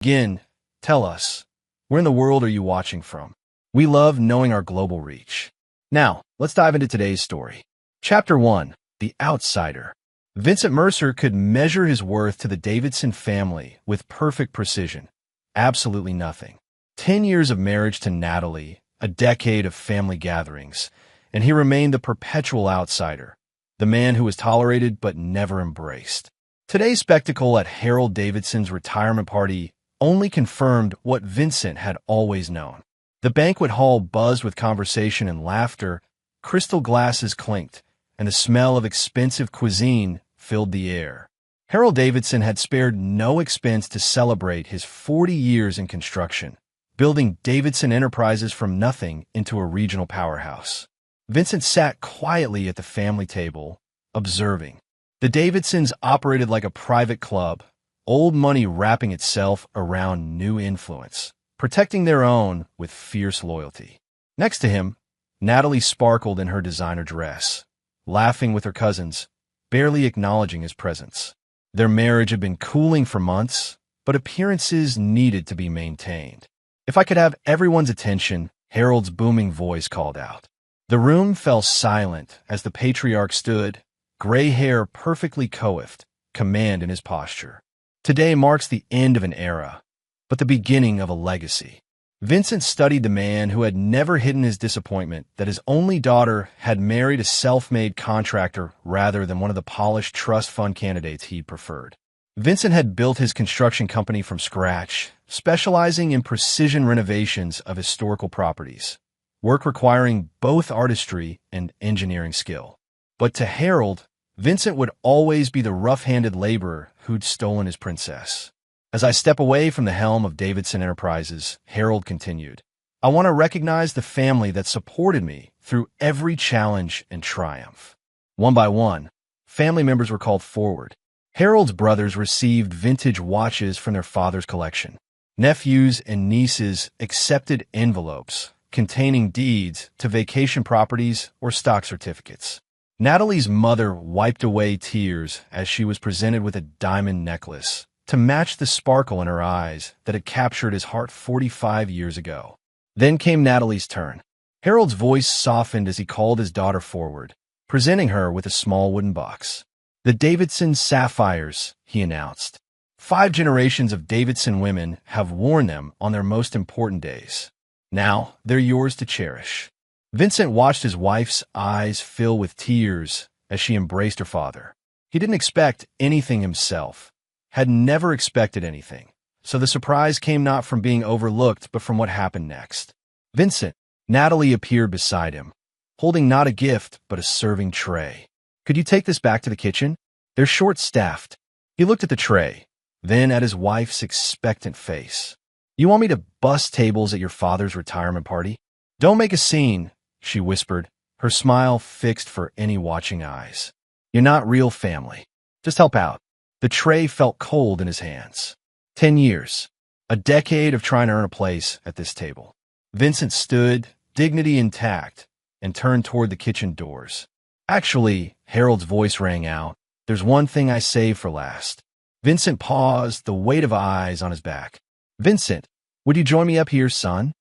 Begin, tell us, where in the world are you watching from? We love knowing our global reach. Now, let's dive into today's story. Chapter 1, The Outsider. Vincent Mercer could measure his worth to the Davidson family with perfect precision. Absolutely nothing. 10 years of marriage to Natalie, a decade of family gatherings, and he remained the perpetual outsider, the man who was tolerated but never embraced. Today's spectacle at Harold Davidson's retirement party only confirmed what Vincent had always known. The banquet hall buzzed with conversation and laughter, crystal glasses clinked, and the smell of expensive cuisine filled the air. Harold Davidson had spared no expense to celebrate his 40 years in construction, building Davidson Enterprises from nothing into a regional powerhouse. Vincent sat quietly at the family table, observing. The Davidsons operated like a private club, old money wrapping itself around new influence, protecting their own with fierce loyalty. Next to him, Natalie sparkled in her designer dress, laughing with her cousins, barely acknowledging his presence. Their marriage had been cooling for months, but appearances needed to be maintained. If I could have everyone's attention, Harold's booming voice called out. The room fell silent as the patriarch stood, gray hair perfectly coiffed, command in his posture. Today marks the end of an era, but the beginning of a legacy. Vincent studied the man who had never hidden his disappointment that his only daughter had married a self-made contractor rather than one of the polished trust fund candidates he'd preferred. Vincent had built his construction company from scratch, specializing in precision renovations of historical properties, work requiring both artistry and engineering skill. But to Harold, Vincent would always be the rough-handed laborer who'd stolen his princess. As I step away from the helm of Davidson Enterprises, Harold continued, I want to recognize the family that supported me through every challenge and triumph. One by one, family members were called forward. Harold's brothers received vintage watches from their father's collection. Nephews and nieces accepted envelopes containing deeds to vacation properties or stock certificates. Natalie's mother wiped away tears as she was presented with a diamond necklace to match the sparkle in her eyes that had captured his heart 45 years ago. Then came Natalie's turn. Harold's voice softened as he called his daughter forward, presenting her with a small wooden box. The Davidson Sapphires, he announced. 5 generations of Davidson women have worn them on their most important days. Now, they're yours to cherish. Vincent watched his wife's eyes fill with tears as she embraced her father. He didn't expect anything himself, had never expected anything, so the surprise came not from being overlooked but from what happened next. Vincent, Natalie appeared beside him, holding not a gift but a serving tray. Could you take this back to the kitchen? They're short-staffed. He looked at the tray, then at his wife's expectant face. You want me to bust tables at your father's retirement party? Don't make a scene, she whispered, her smile fixed for any watching eyes. You're not real family. Just help out. The tray felt cold in his hands. 10 years. A decade of trying to earn a place at this table. Vincent stood, dignity intact, and turned toward the kitchen doors. Actually, Harold's voice rang out, there's one thing I saved for last. Vincent paused, the weight of eyes on his back. Vincent, would you join me up here, son?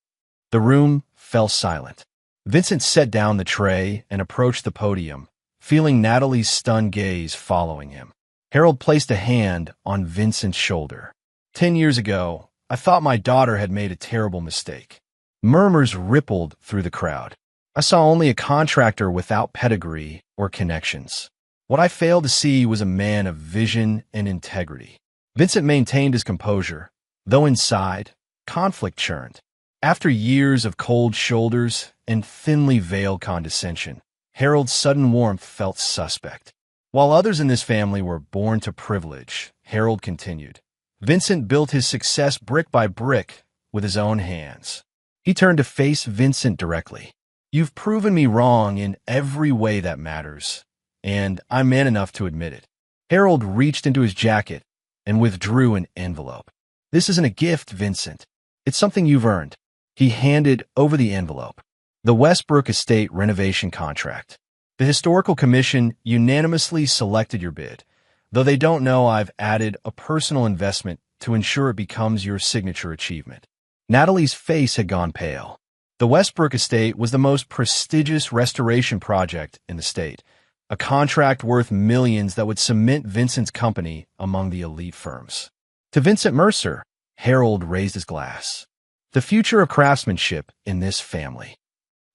The room fell silent. Vincent set down the tray and approached the podium, feeling Natalie's stunned gaze following him. Harold placed a hand on Vincent's shoulder. 10 years ago, I thought my daughter had made a terrible mistake. Murmurs rippled through the crowd. I saw only a contractor without pedigree or connections. What I failed to see was a man of vision and integrity. Vincent maintained his composure, though inside, conflict churned. After years of cold shoulders and thinly veiled condescension, Harold's sudden warmth felt suspect. While others in this family were born to privilege, Harold continued. Vincent built his success brick by brick with his own hands. He turned to face Vincent directly. You've proven me wrong in every way that matters, and I'm man enough to admit it. Harold reached into his jacket and withdrew an envelope. This isn't a gift, Vincent. It's something you've earned. He handed over the envelope. The Westbrook Estate renovation contract. The Historical Commission unanimously selected your bid, though they don't know I've added a personal investment to ensure it becomes your signature achievement. Natalie's face had gone pale. The Westbrook estate was the most prestigious restoration project in the state, a contract worth millions that would cement Vincent's company among the elite firms. To Vincent Mercer, Harold raised his glass. The future of craftsmanship in this family.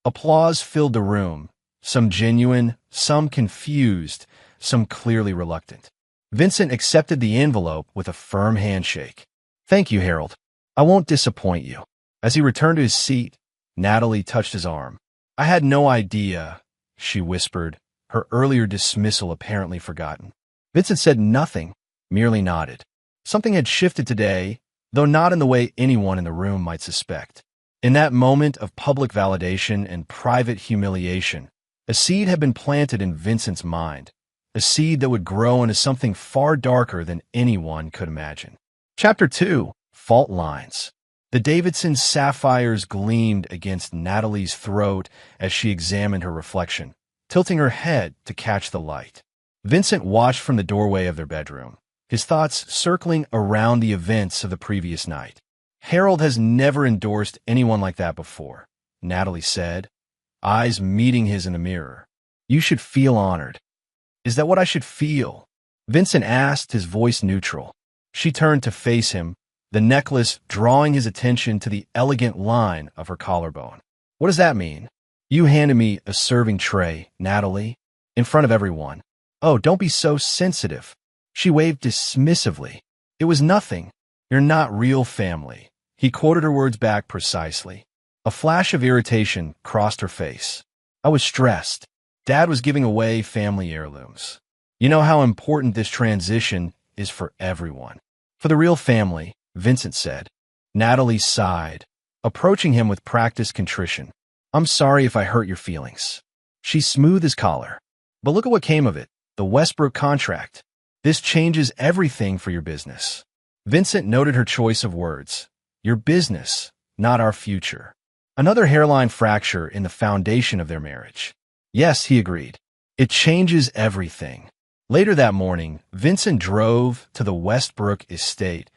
Applause filled the room, some genuine, some confused, some clearly reluctant. Vincent accepted the envelope with a firm handshake. "Thank you, Harold. I won't disappoint you." As he returned to his seat, Natalie touched his arm. "I had no idea," she whispered, her earlier dismissal apparently forgotten. Vincent said nothing, merely nodded. Something had shifted today, though not in the way anyone in the room might suspect. In that moment of public validation and private humiliation, a seed had been planted in Vincent's mind, a seed that would grow into something far darker than anyone could imagine. Chapter 2. Fault Lines. The Davidson sapphires gleamed against Natalie's throat as she examined her reflection, tilting her head to catch the light. Vincent watched from the doorway of their bedroom, his thoughts circling around the events of the previous night. "Harold has never endorsed anyone like that before," Natalie said, eyes meeting his in the mirror. "You should feel honored." "Is that what I should feel?" Vincent asked, his voice neutral. She turned to face him, the necklace drawing his attention to the elegant line of her collarbone. "What does that mean?" "You handed me a serving tray, Natalie, in front of everyone." "Oh, don't be so sensitive." She waved dismissively. "It was nothing. You're not real family." He quoted her words back precisely. A flash of irritation crossed her face. "I was stressed. Dad was giving away family heirlooms. You know how important this transition is for everyone." "For the real family," Vincent said. Natalie sighed, approaching him with practiced contrition. "I'm sorry if I hurt your feelings." She smoothed his collar. "But look at what came of it. The Westbrook contract. This changes everything for your business." Vincent noted her choice of words. "Your business, not our future." Another hairline fracture in the foundation of their marriage. "Yes," he agreed. "It changes everything." Later that morning, Vincent drove to the Westbrook estate,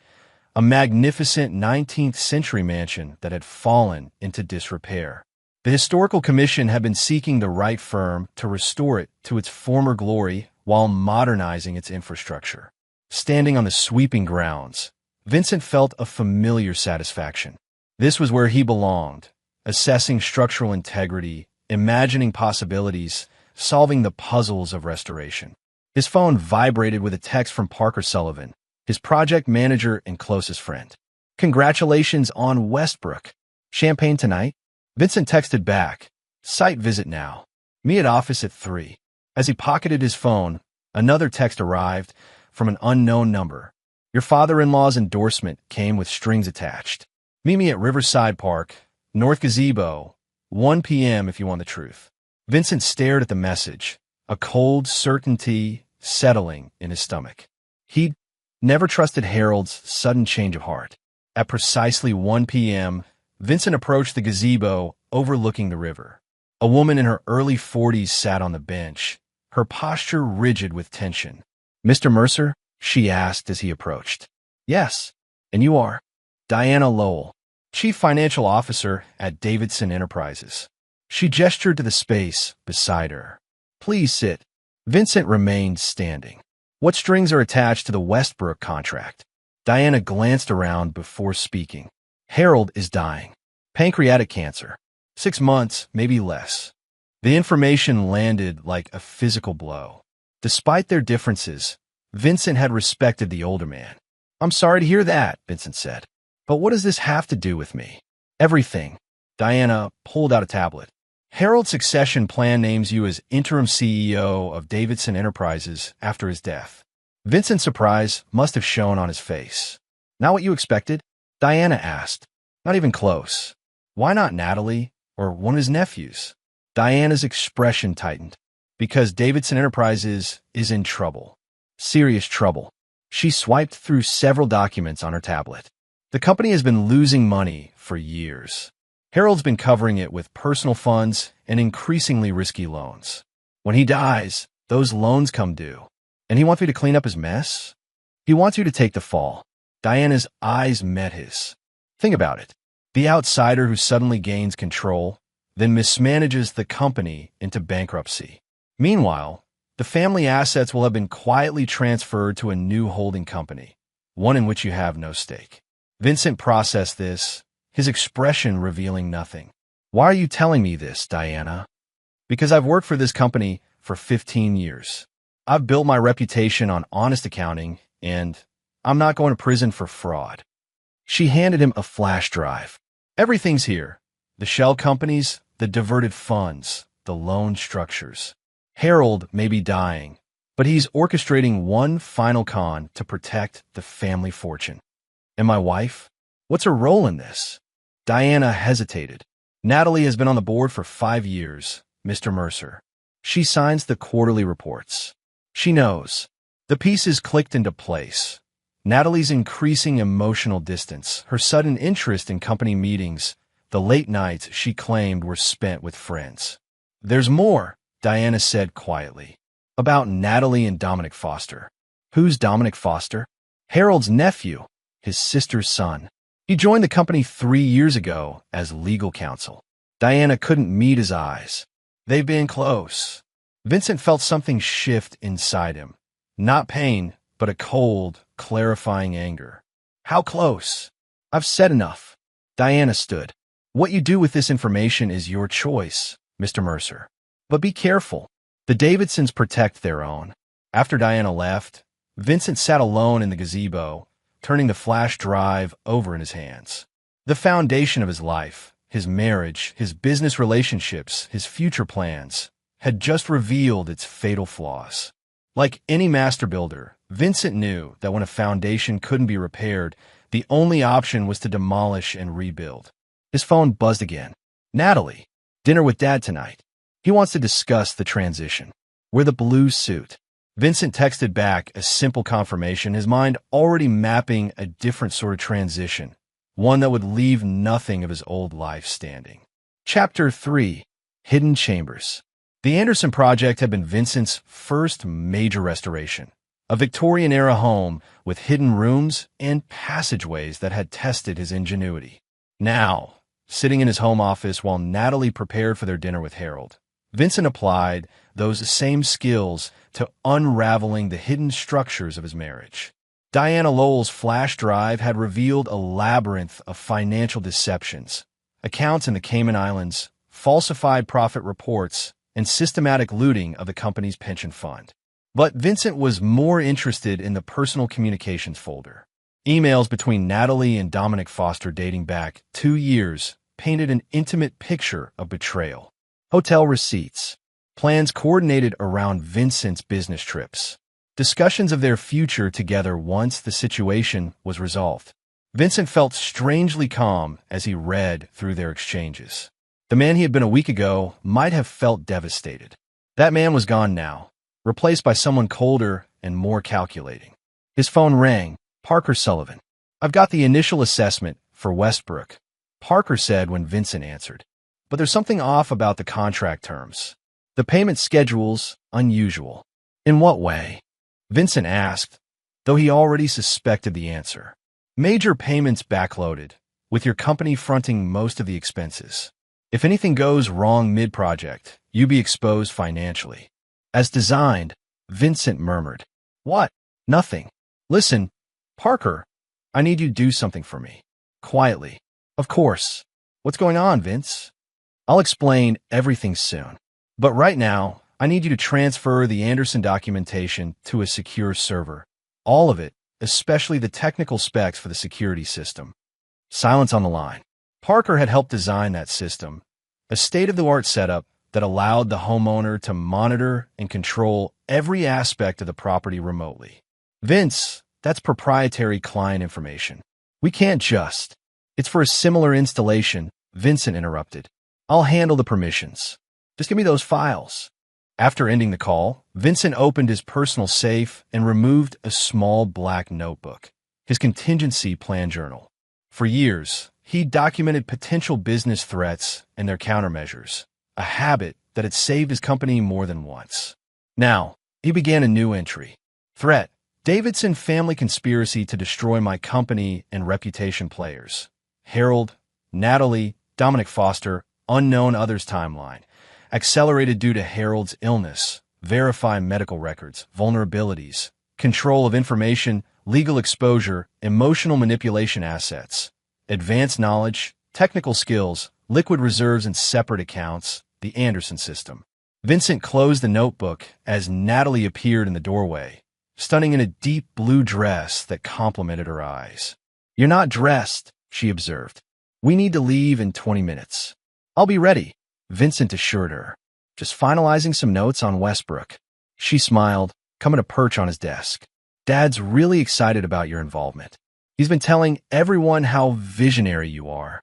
a magnificent 19th century mansion that had fallen into disrepair. The Historical Commission had been seeking the right firm to restore it to its former glory while modernizing its infrastructure. Standing on the sweeping grounds, Vincent felt a familiar satisfaction. This was where he belonged, assessing structural integrity, imagining possibilities, solving the puzzles of restoration. His phone vibrated with a text from Parker Sullivan, his project manager and closest friend. "Congratulations on Westbrook. Champagne tonight?" Vincent texted back, "Site visit now. Me at office at 3. As he pocketed his phone, another text arrived from an unknown number. "Your father-in-law's endorsement came with strings attached. Meet me at Riverside Park, North Gazebo, 1 p.m. if you want the truth." Vincent stared at the message, a cold certainty settling in his stomach. He'd never trusted Harold's sudden change of heart. At precisely 1 p.m., Vincent approached the gazebo overlooking the river. A woman in her early 40s sat on the bench, her posture rigid with tension. "Mr. Mercer?" she asked as he approached. "Yes, and you are?" "Diana Lowell, Chief Financial Officer at Davidson Enterprises." She gestured to the space beside her. "Please sit." Vincent remained standing. "What strings are attached to the Westbrook contract?" Diana glanced around before speaking. "Harold is dying. Pancreatic cancer. 6 months, maybe less." The information landed like a physical blow. Despite their differences, Vincent had respected the older man. "I'm sorry to hear that," Vincent said. "But what does this have to do with me?" "Everything." Diana pulled out a tablet. "Harold's succession plan names you as interim CEO of Davidson Enterprises after his death." Vincent's surprise must have shown on his face. "Not what you expected?" Diana asked. "Not even close." "Why not Natalie or one of his nephews?" Diana's expression tightened. "Because Davidson Enterprises is in trouble. Serious trouble." She swiped through several documents on her tablet. "The company has been losing money for years. Harold's been covering it with personal funds and increasingly risky loans. When he dies, those loans come due. And he wants me to clean up his mess? He wants you to take the fall." Diana's eyes met his. Think about it. The outsider who suddenly gains control, then mismanages the company into bankruptcy. Meanwhile, the family assets will have been quietly transferred to a new holding company, one in which you have no stake. Vincent processed this, his expression revealing nothing. Why are you telling me this, Diana? Because I've worked for this company for 15 years. I've built my reputation on honest accounting, and I'm not going to prison for fraud. She handed him a flash drive. Everything's here. The shell companies, the diverted funds, the loan structures. Harold may be dying, but he's orchestrating one final con to protect the family fortune. And my wife? What's her role in this? Diana hesitated. Natalie has been on the board for 5 years, Mr. Mercer. She signs the quarterly reports. She knows. The pieces clicked into place. Natalie's increasing emotional distance, her sudden interest in company meetings, the late nights she claimed were spent with friends. There's more, Diana said quietly. About Natalie and Dominic Foster. Who's Dominic Foster? Harold's nephew, his sister's son. He joined the company 3 years ago as legal counsel. Diana couldn't meet his eyes. They've been close. Vincent felt something shift inside him. Not pain, but a cold, clarifying anger. How close? I've said enough. Diana stood. What you do with this information is your choice, Mr. Mercer. But be careful. The Davidsons protect their own. After Diana left, Vincent sat alone in the gazebo, turning the flash drive over in his hands. The foundation of his life, his marriage, his business relationships, his future plans, had just revealed its fatal flaws. Like any master builder, Vincent knew that when a foundation couldn't be repaired, the only option was to demolish and rebuild. His phone buzzed again. Natalie, dinner with Dad tonight. He wants to discuss the transition. Wear the blue suit. Vincent texted back a simple confirmation, his mind already mapping a different sort of transition, one that would leave nothing of his old life standing. Chapter 3. Hidden Chambers. The Anderson project had been Vincent's first major restoration, a Victorian-era home with hidden rooms and passageways that had tested his ingenuity. Now, sitting in his home office while Natalie prepared for their dinner with Harold, Vincent applied those same skills to unraveling the hidden structures of his marriage. Diana Lowell's flash drive had revealed a labyrinth of financial deceptions, accounts in the Cayman Islands, falsified profit reports, and systematic looting of the company's pension fund. But Vincent was more interested in the personal communications folder. Emails between Natalie and Dominic Foster dating back 2 years painted an intimate picture of betrayal. Hotel receipts, plans coordinated around Vincent's business trips, discussions of their future together once the situation was resolved. Vincent felt strangely calm as he read through their exchanges. The man he had been a week ago might have felt devastated. That man was gone now, replaced by someone colder and more calculating. His phone rang. Parker Sullivan. I've got the initial assessment for Westbrook, Parker said when Vincent answered. But there's something off about the contract terms. The payment schedule's unusual. In what way? Vincent asked, though he already suspected the answer. Major payments backloaded, with your company fronting most of the expenses. If anything goes wrong mid-project, you'd be exposed financially. As designed, Vincent murmured. What? Nothing. Listen, Parker, I need you to do something for me. Quietly. Of course. What's going on, Vince? I'll explain everything soon. But right now, I need you to transfer the Anderson documentation to a secure server. All of it, especially the technical specs for the security system. Silence on the line. Parker had helped design that system, a state-of-the-art setup that allowed the homeowner to monitor and control every aspect of the property remotely. Vince, that's proprietary client information. We can't just. It's for a similar installation, Vincent interrupted. I'll handle the permissions. Just give me those files. After ending the call, Vincent opened his personal safe and removed a small black notebook, his contingency plan journal. For years, he documented potential business threats and their countermeasures, a habit that had saved his company more than once. Now, he began a new entry. Threat, Davidson family conspiracy to destroy my company and reputation players. Harold, Natalie, Dominic Foster, unknown others timeline. Accelerated due to Harold's illness. Verify medical records, vulnerabilities, control of information, legal exposure, emotional manipulation assets, advanced knowledge, technical skills, liquid reserves and separate accounts, the Anderson system. Vincent closed the notebook as Natalie appeared in the doorway, stunning in a deep blue dress that complemented her eyes. "You're not dressed," she observed. "We need to leave in 20 minutes. "I'll be ready," Vincent assured her. "Just finalizing some notes on Westbrook." She smiled, coming to perch on his desk. "Dad's really excited about your involvement. He's been telling everyone how visionary you are."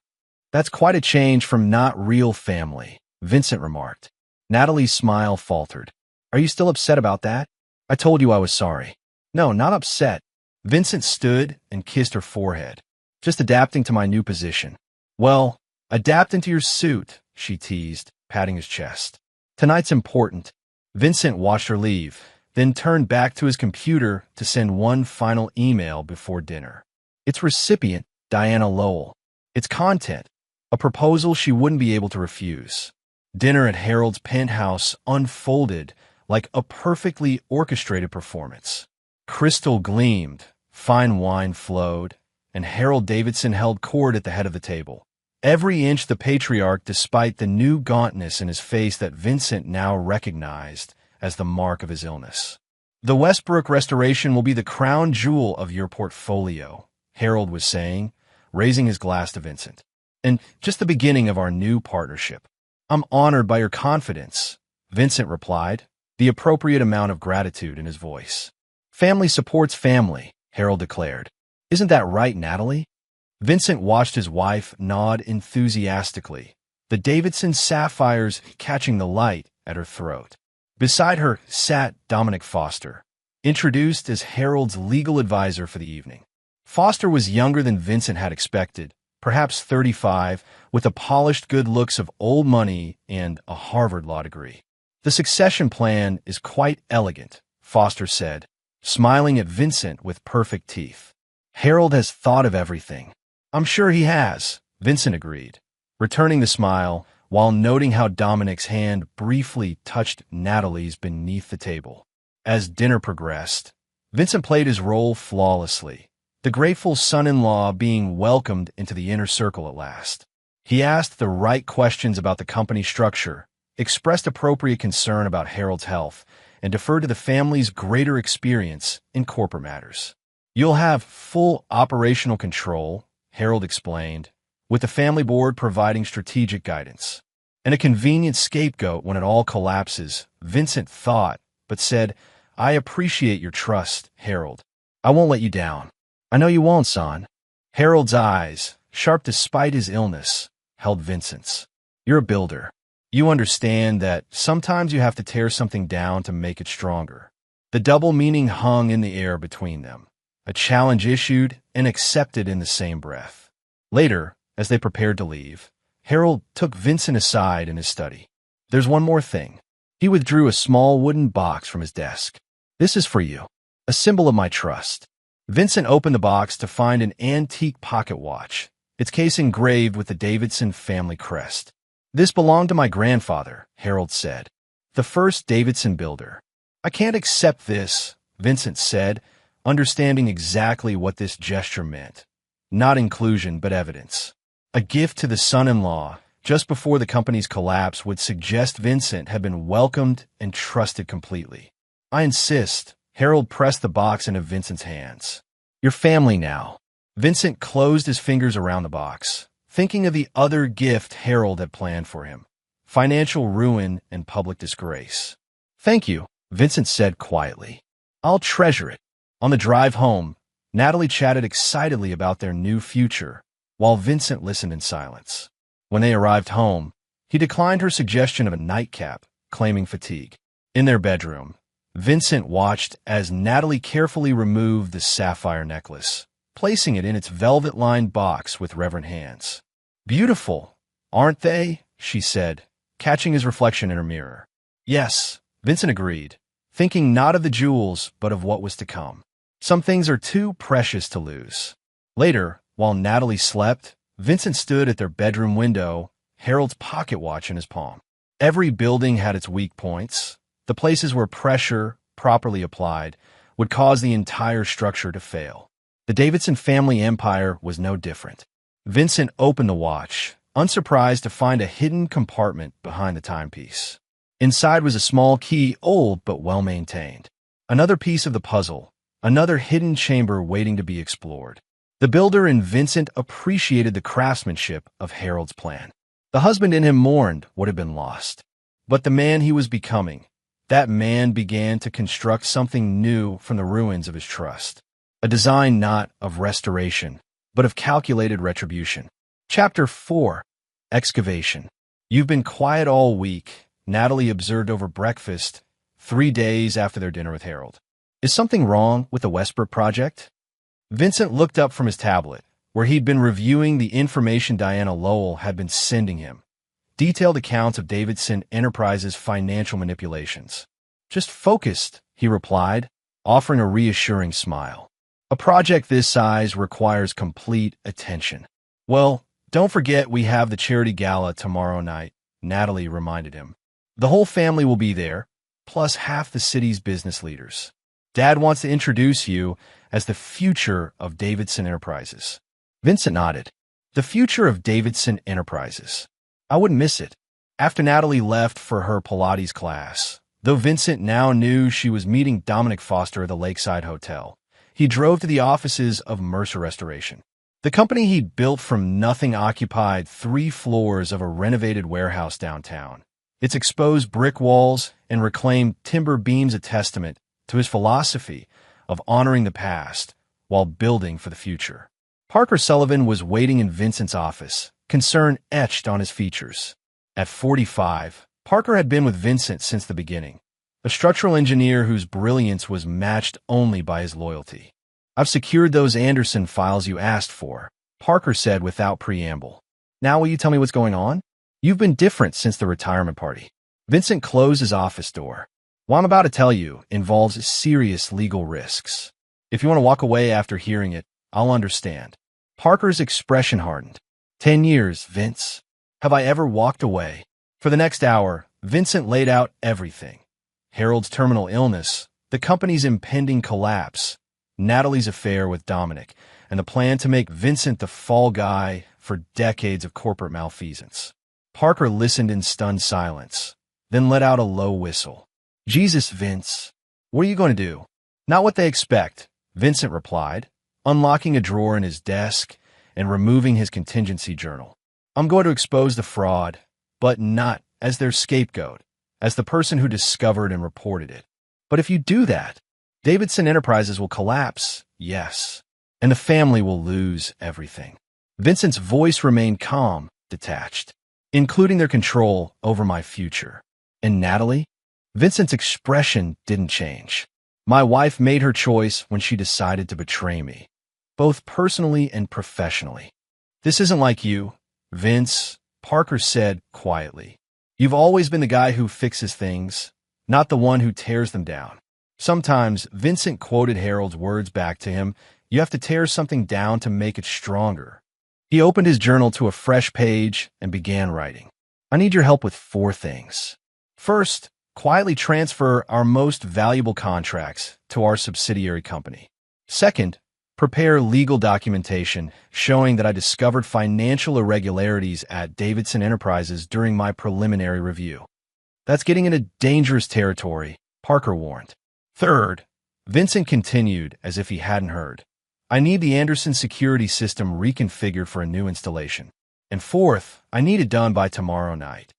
"That's quite a change from not real family," Vincent remarked. Natalie's smile faltered. "Are you still upset about that?" "I told you I was sorry." "No, not upset." Vincent stood and kissed her forehead. "Just adapting to my new position." "Well, adapt into your suit," she teased, patting his chest. "Tonight's important." Vincent watched her leave, then turned back to his computer to send one final email before dinner. Its recipient, Diana Lowell. Its content, a proposal she wouldn't be able to refuse. Dinner at Harold's penthouse unfolded like a perfectly orchestrated performance. Crystal gleamed, fine wine flowed, and Harold Davidson held court at the head of the table. Every inch the patriarch, despite the new gauntness in his face that Vincent now recognized as the mark of his illness. "The Westbrook restoration will be the crown jewel of your portfolio," Harold was saying, raising his glass to Vincent. "And just the beginning of our new partnership." "I'm honored by your confidence," Vincent replied, the appropriate amount of gratitude in his voice. "Family supports family," Harold declared. "Isn't that right, Natalie?" Vincent watched his wife nod enthusiastically, the Davidson sapphires catching the light at her throat. Beside her sat Dominic Foster, introduced as Harold's legal advisor for the evening. Foster was younger than Vincent had expected, perhaps 35, with the polished good looks of old money and a Harvard law degree. "The succession plan is quite elegant," Foster said, smiling at Vincent with perfect teeth. "Harold has thought of everything." "I'm sure he has," Vincent agreed, returning the smile while noting how Dominic's hand briefly touched Natalie's beneath the table. As dinner progressed, Vincent played his role flawlessly, the grateful son-in-law being welcomed into the inner circle at last. He asked the right questions about the company structure, expressed appropriate concern about Harold's health, and deferred to the family's greater experience in corporate matters. "You'll have full operational control," Harold explained, with the family board providing strategic guidance. "And a convenient scapegoat when it all collapses," Vincent thought, but said, "I appreciate your trust, Harold. I won't let you down." "I know you won't, son." Harold's eyes, sharp despite his illness, held Vincent's. "You're a builder. You understand that sometimes you have to tear something down to make it stronger." The double meaning hung in the air between them, a challenge issued and accepted in the same breath. Later, as they prepared to leave, Harold took Vincent aside in his study. "There's one more thing." He withdrew a small wooden box from his desk. "This is for you, a symbol of my trust." Vincent opened the box to find an antique pocket watch, its case engraved with the Davidson family crest. "This belonged to my grandfather," Harold said, "the first Davidson builder." "I can't accept this," Vincent said, understanding exactly what this gesture meant. Not inclusion, but evidence. A gift to the son-in-law just before the company's collapse would suggest Vincent had been welcomed and trusted completely. "I insist." Harold pressed the box into Vincent's hands. "Your family now." Vincent closed his fingers around the box, thinking of the other gift Harold had planned for him: financial ruin and public disgrace. "Thank you," Vincent said quietly. "I'll treasure it." On the drive home, Natalie chatted excitedly about their new future, while Vincent listened in silence. When they arrived home, he declined her suggestion of a nightcap, claiming fatigue. In their bedroom, Vincent watched as Natalie carefully removed the sapphire necklace, placing it in its velvet-lined box with reverent hands. "Beautiful, aren't they?" she said, catching his reflection in her mirror. "Yes," Vincent agreed, thinking not of the jewels but of what was to come. Some things are too precious to lose. Later, while Natalie slept, Vincent stood at their bedroom window, Harold's pocket watch in his palm. Every building had its weak points, the places where pressure, properly applied, would cause the entire structure to fail. The Davidson family empire was no different. Vincent opened the watch, unsurprised to find a hidden compartment behind the timepiece. Inside was a small key, old but well-maintained. Another piece of the puzzle, another hidden chamber waiting to be explored. The builder and Vincent appreciated the craftsmanship of Harold's plan. The husband in him mourned what had been lost. But the man he was becoming, that man began to construct something new from the ruins of his trust. A design not of restoration, but of calculated retribution. Chapter 4. Excavation. You've been quiet all week, Natalie observed over breakfast, 3 days after their dinner with Harold. Is something wrong with the Westbrook project? Vincent looked up from his tablet, where he'd been reviewing the information Diana Lowell had been sending him. Detailed accounts of Davidson Enterprises' financial manipulations. Just focused, he replied, offering a reassuring smile. A project this size requires complete attention. Well, don't forget we have the charity gala tomorrow night, Natalie reminded him. The whole family will be there, plus half the city's business leaders. Dad wants to introduce you as the future of Davidson Enterprises. Vincent nodded. The future of Davidson Enterprises. I wouldn't miss it. After Natalie left for her Pilates class, though Vincent now knew she was meeting Dominic Foster at the Lakeside Hotel, he drove to the offices of Mercer Restoration. The company he'd built from nothing occupied 3 floors of a renovated warehouse downtown. Its exposed brick walls and reclaimed timber beams a testament to his philosophy of honoring the past while building for the future. Parker Sullivan was waiting in Vincent's office, concern etched on his features. At 45, Parker had been with Vincent since the beginning, a structural engineer whose brilliance was matched only by his loyalty. I've secured those Anderson files you asked for, Parker said without preamble. Now will you tell me what's going on? You've been different since the retirement party. Vincent closed his office door. What I'm about to tell you involves serious legal risks. If you want to walk away after hearing it, I'll understand. Parker's expression hardened. 10 years, Vince. Have I ever walked away? For the next hour, Vincent laid out everything. Harold's terminal illness, the company's impending collapse, Natalie's affair with Dominic, and the plan to make Vincent the fall guy for decades of corporate malfeasance. Parker listened in stunned silence, then let out a low whistle. Jesus, Vince. What are you going to do? Not what they expect, Vincent replied, unlocking a drawer in his desk and removing his contingency journal. I'm going to expose the fraud, but not as their scapegoat, as the person who discovered and reported it. But if you do that, Davidson Enterprises will collapse, yes, and the family will lose everything. Vincent's voice remained calm, detached, including their control over my future. And Natalie? Vincent's expression didn't change. My wife made her choice when she decided to betray me, both personally and professionally. This isn't like you, Vince, Parker said quietly. You've always been the guy who fixes things, not the one who tears them down. Sometimes Vincent quoted Harold's words back to him, you have to tear something down to make it stronger. He opened his journal to a fresh page and began writing. I need your help with 4 things. First, quietly transfer our most valuable contracts to our subsidiary company. Second, prepare legal documentation showing that I discovered financial irregularities at Davidson Enterprises during my preliminary review. That's getting into dangerous territory, Parker warned. Third, Vincent continued as if he hadn't heard. I need the Anderson security system reconfigured for a new installation. And fourth, I need it done by tomorrow night.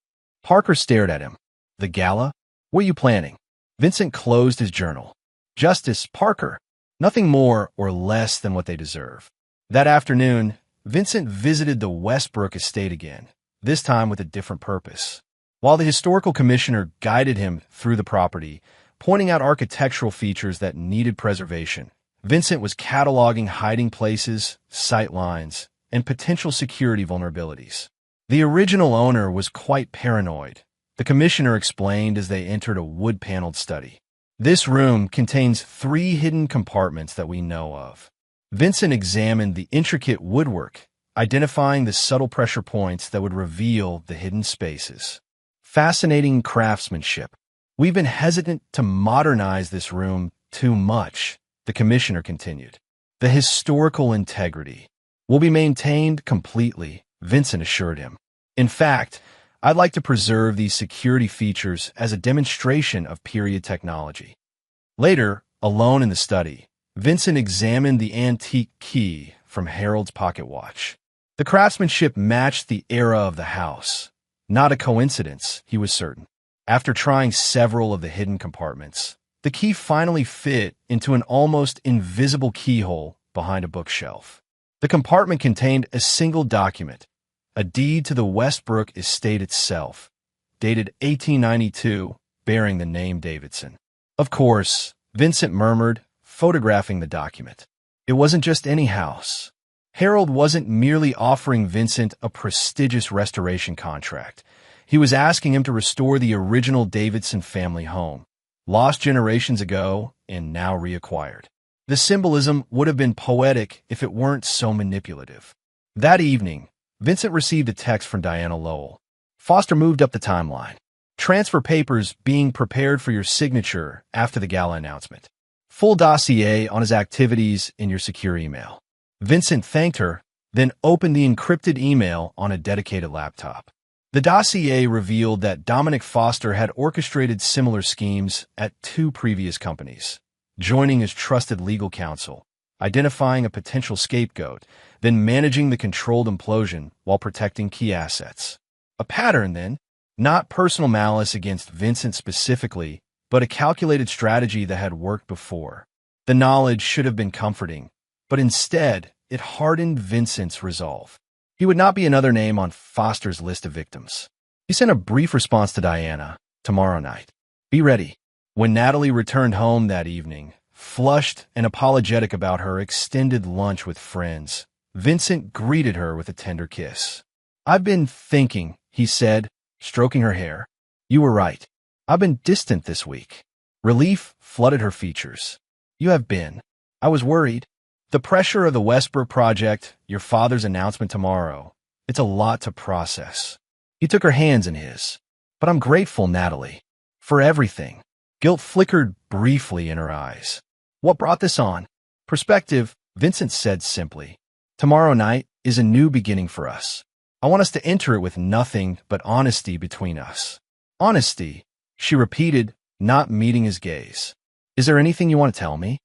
Parker stared at him. The gala? What are you planning? Vincent closed his journal. Justice, Parker. Nothing more or less than what they deserve. That afternoon, Vincent visited the Westbrook estate again, this time with a different purpose. While the historical commissioner guided him through the property, pointing out architectural features that needed preservation, Vincent was cataloging hiding places, sight lines, and potential security vulnerabilities. The original owner was quite paranoid, the commissioner explained as they entered a wood-paneled study. This room contains 3 hidden compartments that we know of. Vincent examined the intricate woodwork, identifying the subtle pressure points that would reveal the hidden spaces. Fascinating craftsmanship. We've been hesitant to modernize this room too much, the commissioner continued. The historical integrity will be maintained completely, Vincent assured him. In fact, I'd like to preserve these security features as a demonstration of period technology. Later, alone in the study, Vincent examined the antique key from Harold's pocket watch. The craftsmanship matched the era of the house. Not a coincidence, he was certain. After trying several of the hidden compartments, the key finally fit into an almost invisible keyhole behind a bookshelf. The compartment contained a single document, a deed to the Westbrook estate itself, dated 1892, bearing the name Davidson. Of course, Vincent murmured, photographing the document. It wasn't just any house. Harold wasn't merely offering Vincent a prestigious restoration contract. He was asking him to restore the original Davidson family home, lost generations ago and now reacquired. The symbolism would have been poetic if it weren't so manipulative. That evening, Vincent received a text from Diana Lowell. Foster moved up the timeline. Transfer papers being prepared for your signature after the gala announcement. Full dossier on his activities in your secure email. Vincent thanked her, then opened the encrypted email on a dedicated laptop. The dossier revealed that Dominic Foster had orchestrated similar schemes at 2 previous companies, joining as trusted legal counsel, identifying a potential scapegoat, then managing the controlled implosion while protecting key assets. A pattern, then, not personal malice against Vincent specifically, but a calculated strategy that had worked before. The knowledge should have been comforting, but instead, it hardened Vincent's resolve. He would not be another name on Foster's list of victims. He sent a brief response to Diana, tomorrow night. Be ready. When Natalie returned home that evening, flushed and apologetic about her extended lunch with friends, Vincent greeted her with a tender kiss. I've been thinking, he said, stroking her hair. You were right. I've been distant this week. Relief flooded her features. You have been. I was worried. The pressure of the Westbrook project, your father's announcement tomorrow, it's a lot to process. He took her hands in his. But I'm grateful, Natalie, for everything. Guilt flickered briefly in her eyes. What brought this on? Perspective, Vincent said simply. Tomorrow night is a new beginning for us. I want us to enter it with nothing but honesty between us. Honesty, she repeated, not meeting his gaze. Is there anything you want to tell me?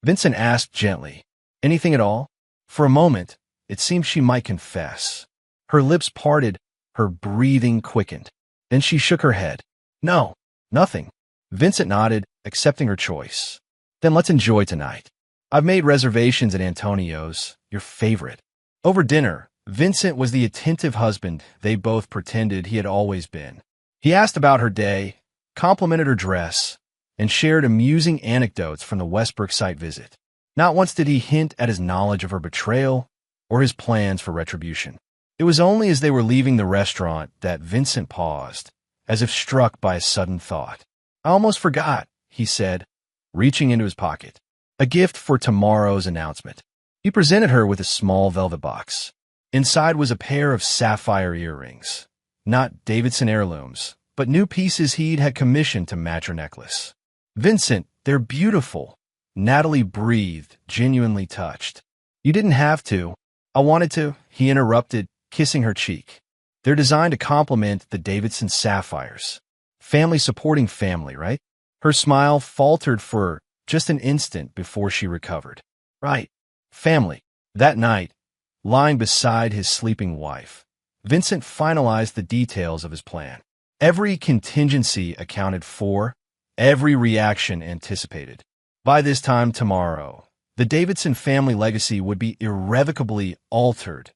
Vincent asked gently. Anything at all? For a moment, it seemed she might confess. Her lips parted, her breathing quickened. Then she shook her head. No, nothing. Vincent nodded, accepting her choice. Then let's enjoy tonight. I've made reservations at Antonio's, your favorite. Over dinner, Vincent was the attentive husband they both pretended he had always been. He asked about her day, complimented her dress, and shared amusing anecdotes from the Westbrook site visit. Not once did he hint at his knowledge of her betrayal or his plans for retribution. It was only as they were leaving the restaurant that Vincent paused, as if struck by a sudden thought. I almost forgot, he said, reaching into his pocket. A gift for tomorrow's announcement. He presented her with a small velvet box. Inside was a pair of sapphire earrings. Not Davidson heirlooms, but new pieces he'd had commissioned to match her necklace. Vincent, they're beautiful. Natalie breathed, genuinely touched. You didn't have to. I wanted to, he interrupted, kissing her cheek. They're designed to complement the Davidson sapphires. Family supporting family, right? Her smile faltered for just an instant before she recovered. Right. Family. That night, lying beside his sleeping wife, Vincent finalized the details of his plan. Every contingency accounted for, every reaction anticipated. By this time tomorrow, the Davidson family legacy would be irrevocably altered,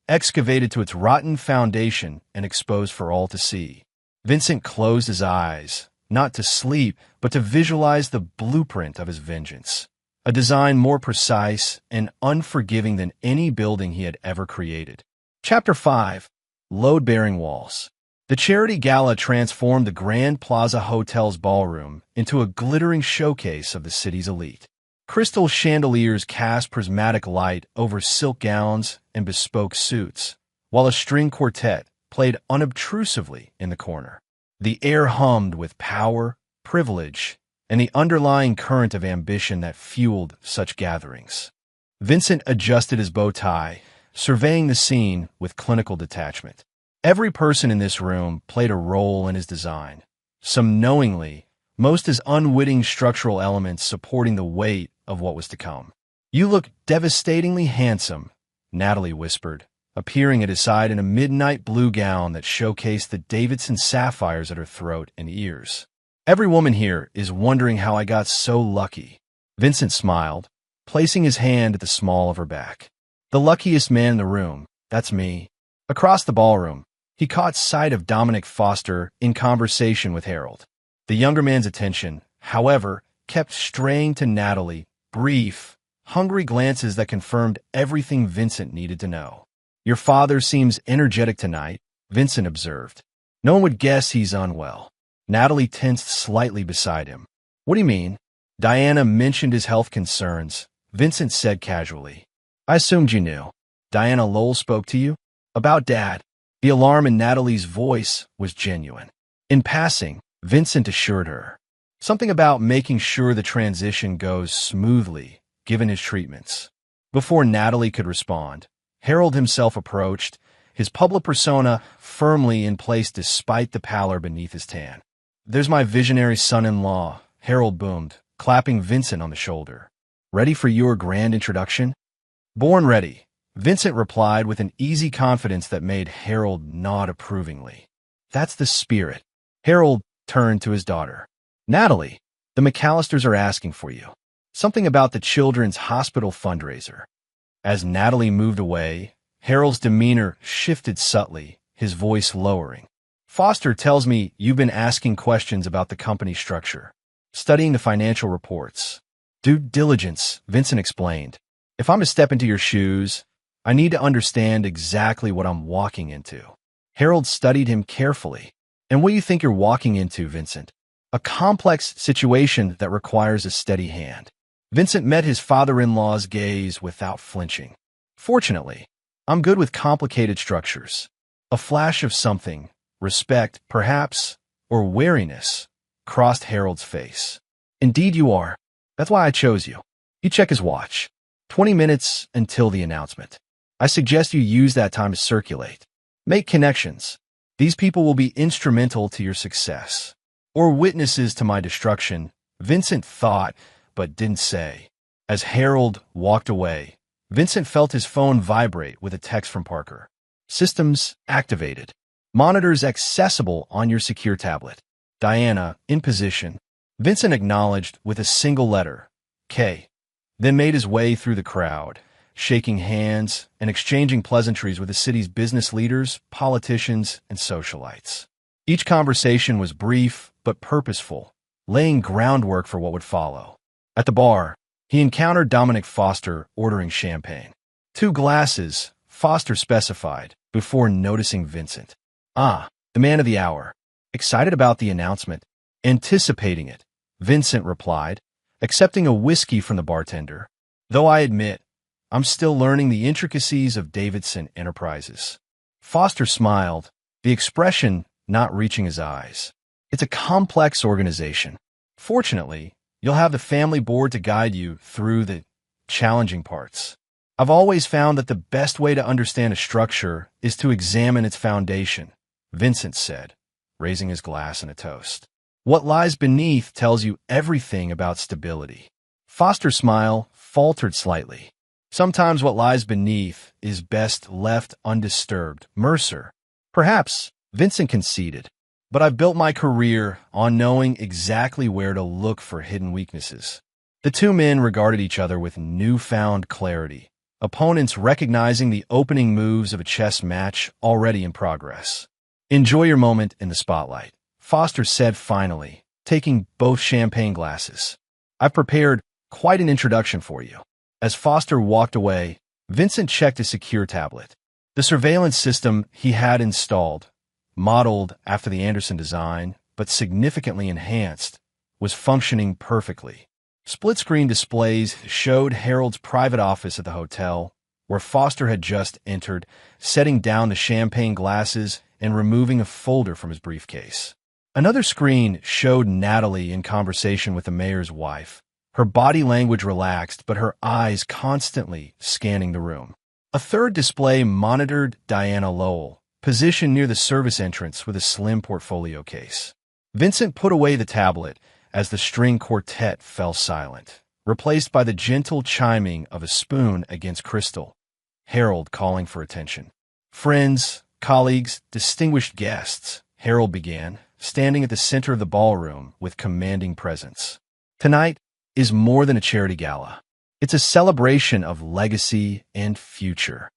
excavated to its rotten foundation and exposed for all to see. Vincent closed his eyes, not to sleep, but to visualize the blueprint of his vengeance, a design more precise and unforgiving than any building he had ever created. Chapter 5. Load-Bearing Walls. The charity gala transformed the Grand Plaza Hotel's ballroom into a glittering showcase of the city's elite. Crystal chandeliers cast prismatic light over silk gowns and bespoke suits, while a string quartet played unobtrusively in the corner. The air hummed with power, privilege, and the underlying current of ambition that fueled such gatherings. Vincent adjusted his bow tie, surveying the scene with clinical detachment. Every person in this room played a role in his design, some knowingly, most as unwitting structural elements supporting the weight of what was to come. "You look devastatingly handsome," Natalie whispered, appearing at his side in a midnight blue gown that showcased the Davidson sapphires at her throat and ears. "Every woman here is wondering how I got so lucky." Vincent smiled, placing his hand at the small of her back. "The luckiest man in the room, that's me." Across the ballroom, he caught sight of Dominic Foster in conversation with Harold. The younger man's attention, however, kept straying to Natalie, brief, hungry glances that confirmed everything Vincent needed to know. "Your father seems energetic tonight," Vincent observed. "No one would guess he's unwell." Natalie tensed slightly beside him. "What do you mean?" "Diana mentioned his health concerns," Vincent said casually. "I assumed you knew." "Diana Lowell spoke to you?" "About Dad." The alarm in Natalie's voice was genuine. In passing, Vincent assured her. Something about making sure the transition goes smoothly, given his treatments. Before Natalie could respond, Harold himself approached, his public persona firmly in place despite the pallor beneath his tan. "There's my visionary son-in-law," Harold boomed, clapping Vincent on the shoulder. "Ready for your grand introduction?" "Born ready," Vincent replied with an easy confidence that made Harold nod approvingly. "That's the spirit." Harold turned to his daughter. "Natalie, the McAllisters are asking for you. Something about the Children's Hospital fundraiser." As Natalie moved away, Harold's demeanor shifted subtly, his voice lowering. "Foster tells me you've been asking questions about the company structure, studying the financial reports." "Due diligence," Vincent explained. "If I'm to step into your shoes, I need to understand exactly what I'm walking into." Harold studied him carefully. "And what do you think you're walking into, Vincent?" "A complex situation that requires a steady hand." Vincent met his father-in-law's gaze without flinching. "Fortunately, I'm good with complicated structures." A flash of something, respect, perhaps, or wariness, crossed Harold's face. "Indeed you are. That's why I chose you." He checked his watch. 20 minutes until the announcement. "I suggest you use that time to circulate. Make connections. These people will be instrumental to your success. Or witnesses to my destruction," Vincent thought, but didn't say. As Harold walked away, Vincent felt his phone vibrate with a text from Parker. "Systems activated. Monitors accessible on your secure tablet. Diana, in position." Vincent acknowledged with a single letter, K, then made his way through the crowd, shaking hands and exchanging pleasantries with the city's business leaders, politicians, and socialites. Each conversation was brief but purposeful, laying groundwork for what would follow. At the bar, he encountered Dominic Foster ordering champagne. 2 glasses, Foster specified, before noticing Vincent. "Ah, the man of the hour." "Excited about the announcement." "Anticipating it," Vincent replied, accepting a whiskey from the bartender. "Though I admit, I'm still learning the intricacies of Davidson Enterprises." Foster smiled, the expression not reaching his eyes. "It's a complex organization. Fortunately, you'll have the family board to guide you through the challenging parts. I've always found that the best way to understand a structure is to examine its foundation," Vincent said, raising his glass in a toast. "What lies beneath tells you everything about stability." Foster's smile faltered slightly. "Sometimes what lies beneath is best left undisturbed." Mercer. "Perhaps," Vincent conceded, "but I've built my career on knowing exactly where to look for hidden weaknesses." The two men regarded each other with newfound clarity, opponents recognizing the opening moves of a chess match already in progress. "Enjoy your moment in the spotlight," Foster said finally, taking both champagne glasses. "I've prepared quite an introduction for you." As Foster walked away, Vincent checked his secure tablet. The surveillance system he had installed, modeled after the Anderson design, but significantly enhanced, was functioning perfectly. Split-screen displays showed Harold's private office at the hotel, where Foster had just entered, setting down the champagne glasses and removing a folder from his briefcase. Another screen showed Natalie in conversation with the mayor's wife, her body language relaxed but her eyes constantly scanning the room. A third display monitored Diana Lowell, positioned near the service entrance with a slim portfolio case. Vincent put away the tablet as the string quartet fell silent, replaced by the gentle chiming of a spoon against crystal. Harold calling for attention. "Friends, colleagues, distinguished guests," Harold began, standing at the center of the ballroom with commanding presence. "Tonight is more than a charity gala. It's a celebration of legacy and future."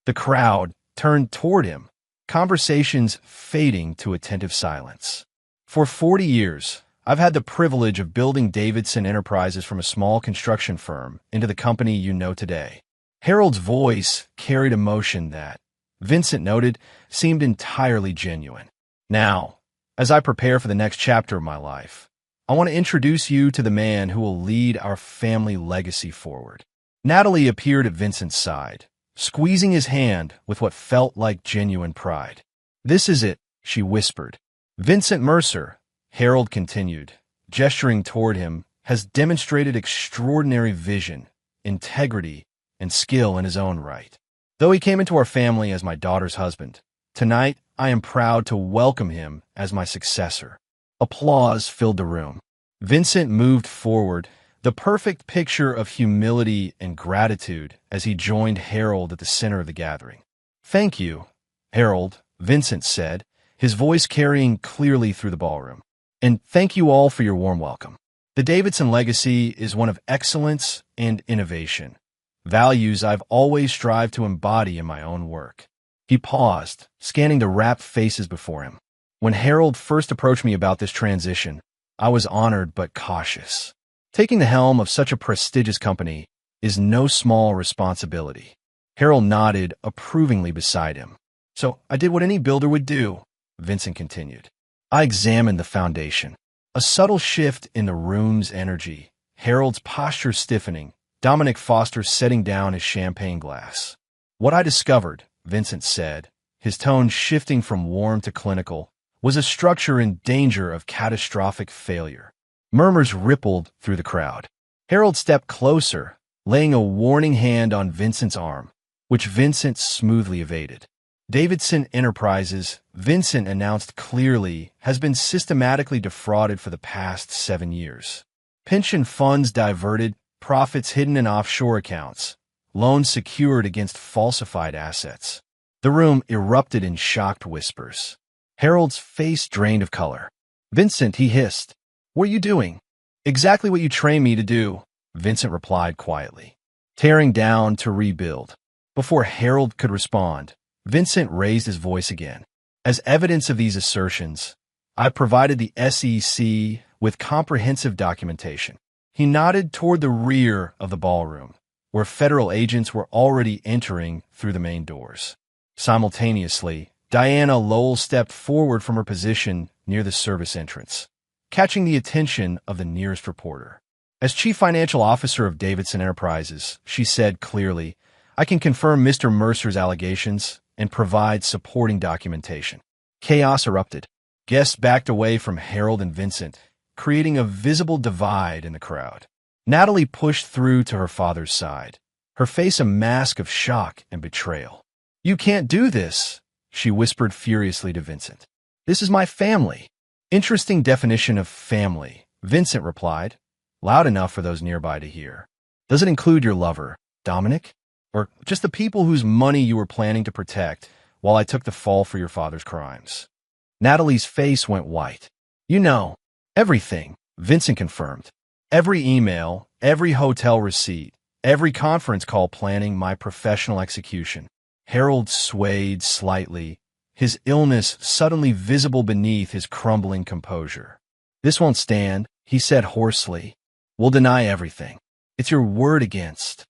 The crowd turned toward him, conversations fading to attentive silence. "For 40 years, I've had the privilege of building Davidson Enterprises from a small construction firm into the company you know today." Harold's voice carried emotion that, Vincent noted, seemed entirely genuine. "Now, as I prepare for the next chapter of my life, I want to introduce you to the man who will lead our family legacy forward." Natalie appeared at Vincent's side, squeezing his hand with what felt like genuine pride. "This is it," she whispered. "Vincent Mercer," Harold continued, gesturing toward him, "has demonstrated extraordinary vision, integrity, and skill in his own right. Though he came into our family as my daughter's husband, tonight I am proud to welcome him as my successor." Applause filled the room. Vincent moved forward, the perfect picture of humility and gratitude as he joined Harold at the center of the gathering. "Thank you, Harold," Vincent said, his voice carrying clearly through the ballroom. "And thank you all for your warm welcome. The Davidson legacy is one of excellence and innovation, values I've always strived to embody in my own work." He paused, scanning the rapt faces before him. "When Harold first approached me about this transition, I was honored but cautious. Taking the helm of such a prestigious company is no small responsibility." Harold nodded approvingly beside him. "So I did what any builder would do," Vincent continued. "I examined the foundation." A subtle shift in the room's energy, Harold's posture stiffening, Dominic Foster setting down his champagne glass. "What I discovered," Vincent said, his tone shifting from warm to clinical, "was a structure in danger of catastrophic failure." Murmurs rippled through the crowd. Harold stepped closer, laying a warning hand on Vincent's arm, which Vincent smoothly evaded. "Davidson Enterprises," Vincent announced clearly, "has been systematically defrauded for the past 7 years. Pension funds diverted, profits hidden in offshore accounts, loans secured against falsified assets." The room erupted in shocked whispers. Harold's face drained of color. "Vincent," he hissed, "what are you doing?" "Exactly what you trained me to do," Vincent replied quietly. "Tearing down to rebuild." Before Harold could respond, Vincent raised his voice again. "As evidence of these assertions, I provided the SEC with comprehensive documentation." He nodded toward the rear of the ballroom, where federal agents were already entering through the main doors. Simultaneously, Diana Lowell stepped forward from her position near the service entrance, catching the attention of the nearest reporter. "As Chief Financial Officer of Davidson Enterprises," she said clearly, "I can confirm Mr. Mercer's allegations and provide supporting documentation." Chaos erupted. Guests backed away from Harold and Vincent, creating a visible divide in the crowd. Natalie pushed through to her father's side, her face a mask of shock and betrayal. "You can't do this," she whispered furiously to Vincent. "This is my family." "Interesting definition of family," Vincent replied, loud enough for those nearby to hear. "Does it include your lover, Dominic? Or just the people whose money you were planning to protect while I took the fall for your father's crimes?" Natalie's face went white. "You know, everything," Vincent confirmed. "Every email, every hotel receipt, every conference call planning my professional execution." Harold swayed slightly, his illness suddenly visible beneath his crumbling composure. "This won't stand," he said hoarsely. "We'll deny everything. It's your word against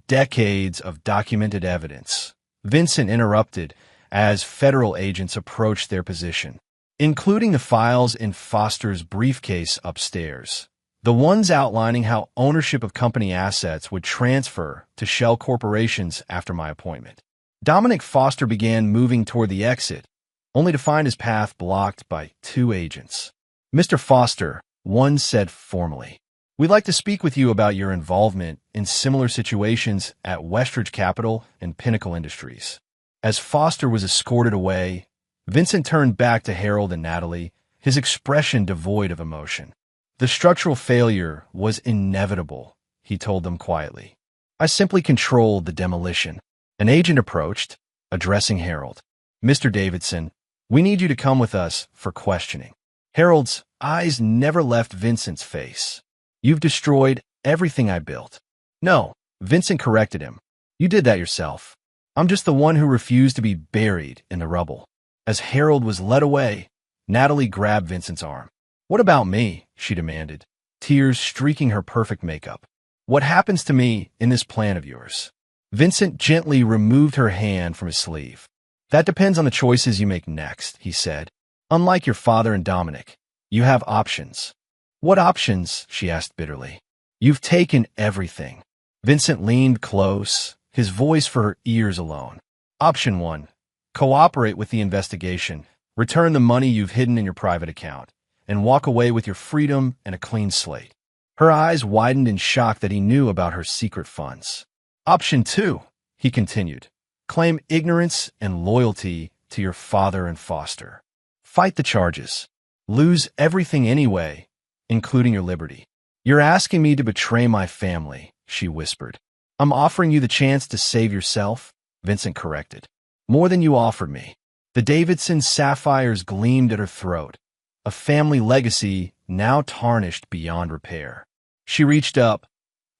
decades of documented evidence." Vincent interrupted as federal agents approached their position, including the files in Foster's briefcase upstairs, the ones outlining how ownership of company assets would transfer to shell corporations after my appointment. Dominic Foster began moving toward the exit, only to find his path blocked by two agents. "Mr. Foster," one said formally, "we'd like to speak with you about your involvement in similar situations at Westridge Capital and Pinnacle Industries." As Foster was escorted away, Vincent turned back to Harold and Natalie, his expression devoid of emotion. "The structural failure was inevitable," he told them quietly. "I simply controlled the demolition." An agent approached, addressing Harold. "Mr. Davidson, we need you to come with us for questioning." Harold's eyes never left Vincent's face. "You've destroyed everything I built." "No," Vincent corrected him. "You did that yourself. I'm just the one who refused to be buried in the rubble." As Harold was led away, Natalie grabbed Vincent's arm. "What about me?" she demanded, tears streaking her perfect makeup. "What happens to me in this plan of yours?" Vincent gently removed her hand from his sleeve. "That depends on the choices you make next," he said. "Unlike your father and Dominic, you have options." "What options?" she asked bitterly. "You've taken everything." Vincent leaned close, his voice for her ears alone. "Option 1. Cooperate with the investigation, return the money you've hidden in your private account, and walk away with your freedom and a clean slate." Her eyes widened in shock that he knew about her secret funds. "Option 2, he continued, claim ignorance and loyalty to your father and Foster. Fight the charges. Lose everything anyway, including your liberty." "You're asking me to betray my family," she whispered. "I'm offering you the chance to save yourself," Vincent corrected. "More than you offered me." The Davidson sapphires gleamed at her throat, a family legacy now tarnished beyond repair. She reached up,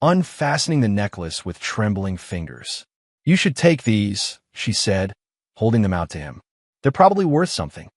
unfastening the necklace with trembling fingers. "You should take these," she said, holding them out to him. "They're probably worth something."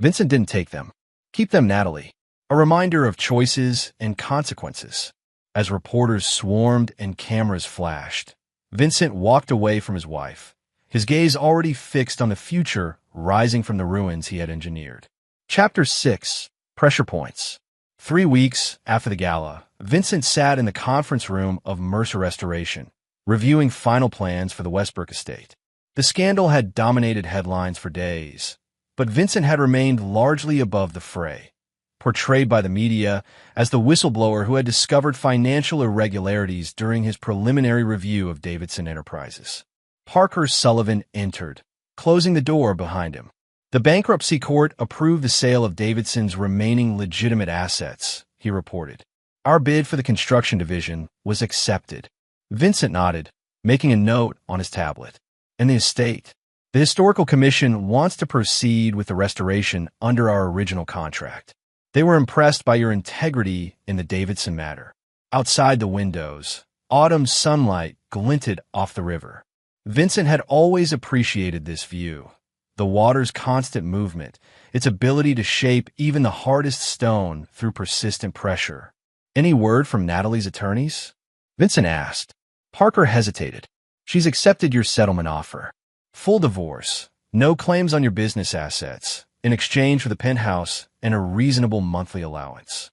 Vincent didn't take them. "Keep them, Natalie. A reminder of choices and consequences." As reporters swarmed and cameras flashed, Vincent walked away from his wife, his gaze already fixed on the future rising from the ruins he had engineered. Chapter 6. Pressure Points. 3 weeks after the gala, Vincent sat in the conference room of Mercer Restoration, reviewing final plans for the Westbrook estate. The scandal had dominated headlines for days, but Vincent had remained largely above the fray, portrayed by the media as the whistleblower who had discovered financial irregularities during his preliminary review of Davidson Enterprises. Parker Sullivan entered, closing the door behind him. "The bankruptcy court approved the sale of Davidson's remaining legitimate assets," he reported. "Our bid for the construction division was accepted." Vincent nodded, making a note on his tablet. "And the estate? The Historical Commission wants to proceed with the restoration under our original contract. They were impressed by your integrity in the Davidson matter." Outside the windows, autumn sunlight glinted off the river. Vincent had always appreciated this view. The water's constant movement, its ability to shape even the hardest stone through persistent pressure. "Any word from Natalie's attorneys?" Vincent asked. Parker hesitated. "She's accepted your settlement offer. Full divorce, no claims on your business assets, in exchange for the penthouse and a reasonable monthly allowance."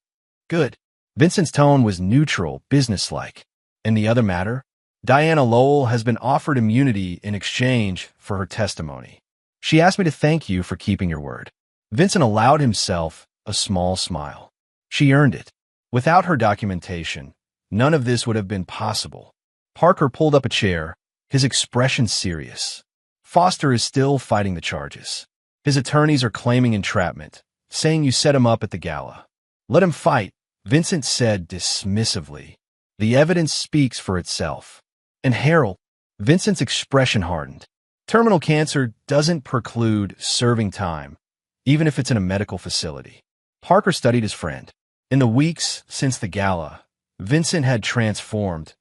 "Good." Vincent's tone was neutral, businesslike. "And the other matter? Diana Lowell has been offered immunity in exchange for her testimony. She asked me to thank you for keeping your word." Vincent allowed himself a small smile. "She earned it. Without her documentation, none of this would have been possible." Parker pulled up a chair, his expression serious. "Foster is still fighting the charges. His attorneys are claiming entrapment, saying you set him up at the gala." "Let him fight," Vincent said dismissively. "The evidence speaks for itself." "And Harold," Vincent's expression hardened. "Terminal cancer doesn't preclude serving time, even if it's in a medical facility." Parker studied his friend. In the weeks since the gala, Vincent had transformed,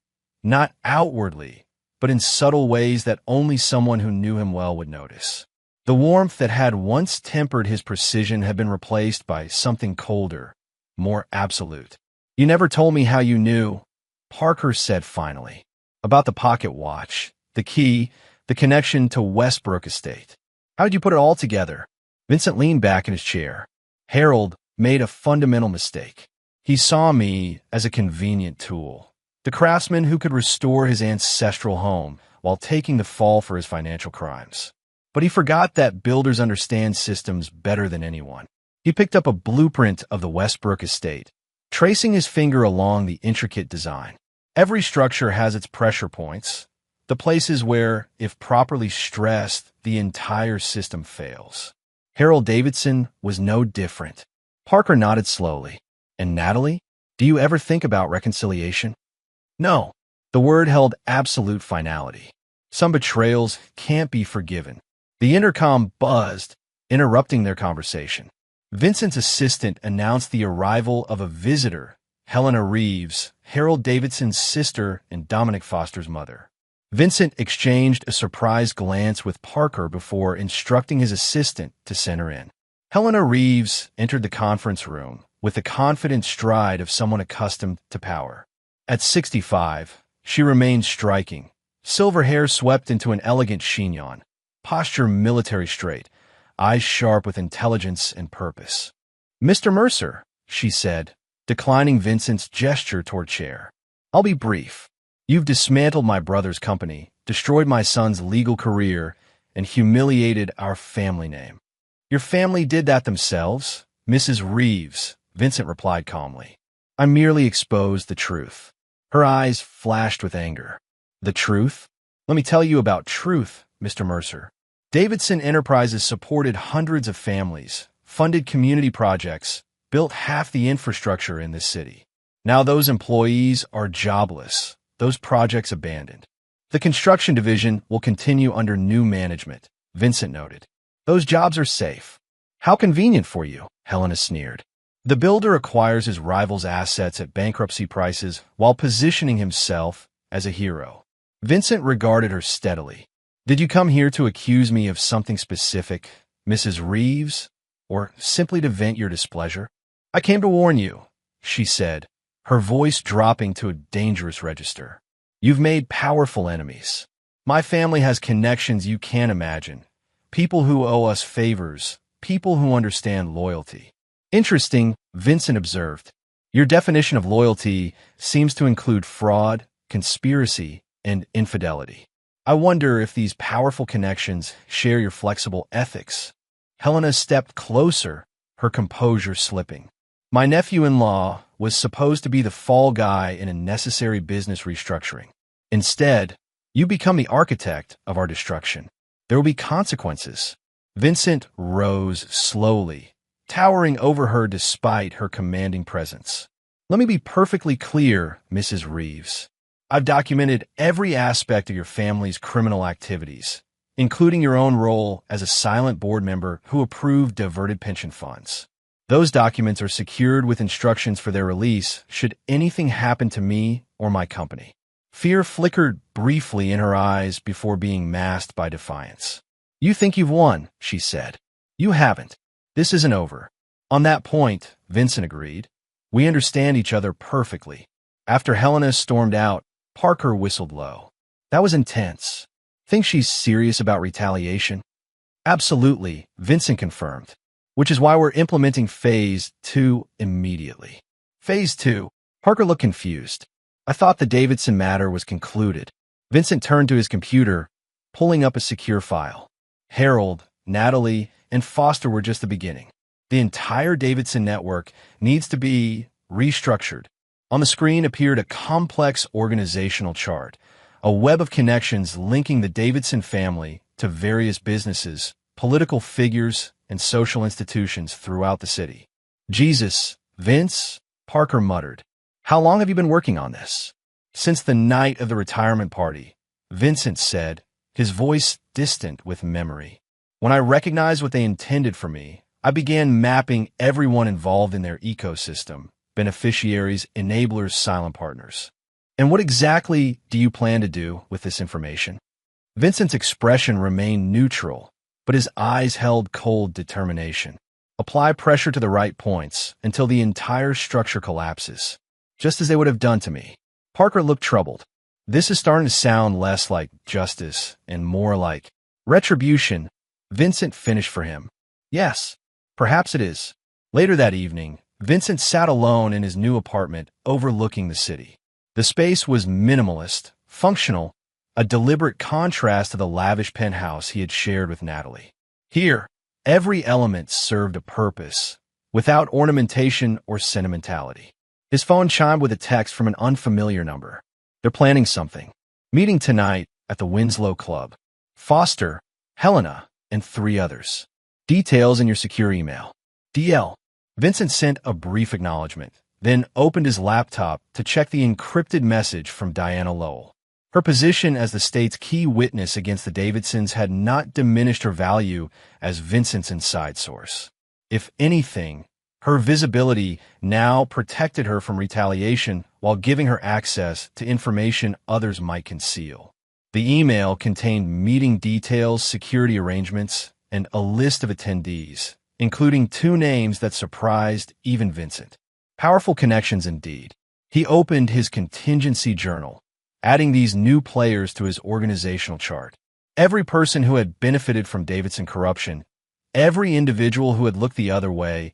not outwardly, but in subtle ways that only someone who knew him well would notice. The warmth that had once tempered his precision had been replaced by something colder, more absolute. "You never told me how you knew," Parker said finally. "About the pocket watch, the key, the connection to Westbrook Estate." How did you put it all together? Vincent leaned back in his chair. Harold made a fundamental mistake. He saw me as a convenient tool, the craftsman who could restore his ancestral home while taking the fall for his financial crimes. But he forgot that builders understand systems better than anyone. He picked up a blueprint of the Westbrook estate, tracing his finger along the intricate design. Every structure has its pressure points, the places where, if properly stressed, the entire system fails. Harold Davidson was no different. Parker nodded slowly. And Natalie, do you ever think about reconciliation? No. The word held absolute finality. Some betrayals can't be forgiven. The intercom buzzed, interrupting their conversation. Vincent's assistant announced the arrival of a visitor, Helena Reeves, Harold Davidson's sister and Dominic Foster's mother. Vincent exchanged a surprised glance with Parker before instructing his assistant to send her in. Helena Reeves entered the conference room with the confident stride of someone accustomed to power. At 65, she remained striking. Silver hair swept into an elegant chignon, posture military straight, eyes sharp with intelligence and purpose. "Mr. Mercer," she said, declining Vincent's gesture toward chair. "I'll be brief. You've dismantled my brother's company, destroyed my son's legal career, and humiliated our family name." "Your family did that themselves, Mrs. Reeves," Vincent replied calmly. "I merely exposed the truth." Her eyes flashed with anger. "The truth? Let me tell you about truth, Mr. Mercer. Davidson Enterprises supported hundreds of families, funded community projects, built half the infrastructure in this city. Now those employees are jobless, those projects abandoned. The construction division will continue under new management," Vincent noted. "Those jobs are safe." "How convenient for you," Helena sneered. "The builder acquires his rival's assets at bankruptcy prices while positioning himself as a hero." Vincent regarded her steadily. "Did you come here to accuse me of something specific, Mrs. Reeves, or simply to vent your displeasure?" "I came to warn you," she said, her voice dropping to a dangerous register. "You've made powerful enemies. My family has connections you can't imagine. People who owe us favors, people who understand loyalty." "Interesting," Vincent observed. "Your definition of loyalty seems to include fraud, conspiracy, and infidelity. I wonder if these powerful connections share your flexible ethics." Helena stepped closer, her composure slipping. "My nephew-in-law was supposed to be the fall guy in a necessary business restructuring. Instead, you become the architect of our destruction. There will be consequences." Vincent rose slowly, towering over her despite her commanding presence. "Let me be perfectly clear, Mrs. Reeves. I've documented every aspect of your family's criminal activities, including your own role as a silent board member who approved diverted pension funds. Those documents are secured with instructions for their release should anything happen to me or my company." Fear flickered briefly in her eyes before being masked by defiance. "You think you've won," she said. "You haven't. This isn't over." "On that point," Vincent agreed, "we understand each other perfectly." After Helena stormed out, Parker whistled low. "That was intense. Think she's serious about retaliation?" "Absolutely," Vincent confirmed, "which is why we're implementing Phase 2 immediately." "Phase 2? Parker looked confused. "I thought the Davidson matter was concluded." Vincent turned to his computer, pulling up a secure file. Harold, Natalie, and Foster were just the beginning. The entire Davidson network needs to be restructured. On the screen appeared a complex organizational chart, a web of connections linking the Davidson family to various businesses, political figures, and social institutions throughout the city. "Jesus, Vince," Parker muttered. "How long have you been working on this?" "Since the night of the retirement party," Vincent said, his voice distant with memory. "When I recognized what they intended for me, I began mapping everyone involved in their ecosystem: beneficiaries, enablers, silent partners." "And what exactly do you plan to do with this information?" Vincent's expression remained neutral, but his eyes held cold determination. "Apply pressure to the right points until the entire structure collapses, just as they would have done to me." Parker looked troubled. "This is starting to sound less like justice and more like retribution," Vincent finished for him. Yes, perhaps it is. Later that evening, Vincent sat alone in his new apartment overlooking the city. The space was minimalist, functional, a deliberate contrast to the lavish penthouse he had shared with Natalie. Here, every element served a purpose, without ornamentation or sentimentality. His phone chimed with a text from an unfamiliar number. They're planning something. Meeting tonight at the Winslow Club. Foster, Helena, and 3 others. Details in your secure email. DL. Vincent sent a brief acknowledgement, then opened his laptop to check the encrypted message from Diana Lowell. Her position as the state's key witness against the Davidsons had not diminished her value as Vincent's inside source. If anything, her visibility now protected her from retaliation while giving her access to information others might conceal. The email contained meeting details, security arrangements, and a list of attendees, including 2 names that surprised even Vincent. Powerful connections indeed. He opened his contingency journal, adding these new players to his organizational chart. Every person who had benefited from Davidson corruption, every individual who had looked the other way,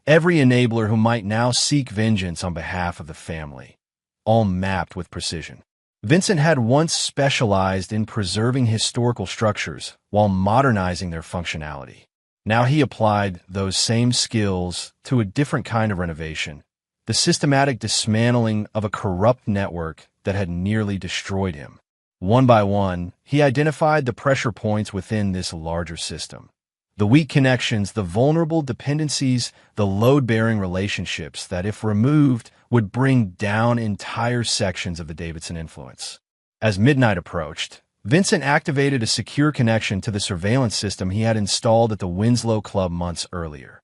every enabler who might now seek vengeance on behalf of the family, all mapped with precision. Vincent had once specialized in preserving historical structures while modernizing their functionality. Now he applied those same skills to a different kind of renovation, the systematic dismantling of a corrupt network that had nearly destroyed him. One by one, he identified the pressure points within this larger system. The weak connections, the vulnerable dependencies, the load-bearing relationships that, if removed, would bring down entire sections of the Davidson influence. As midnight approached, Vincent activated a secure connection to the surveillance system he had installed at the Winslow Club months earlier.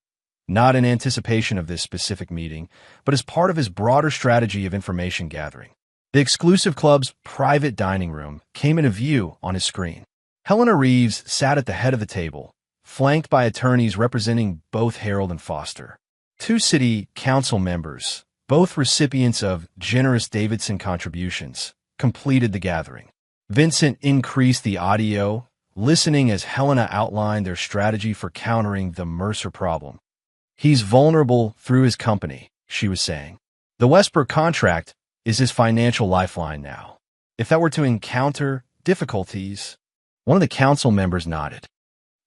Not in anticipation of this specific meeting, but as part of his broader strategy of information gathering. The exclusive club's private dining room came into view on his screen. Helena Reeves sat at the head of the table, flanked by attorneys representing both Harold and Foster. 2 city council members, both recipients of generous Davidson contributions, completed the gathering. Vincent increased the audio, listening as Helena outlined their strategy for countering the Mercer problem. He's vulnerable through his company, she was saying. The Westbrook contract is his financial lifeline now. If that were to encounter difficulties, one of the council members nodded.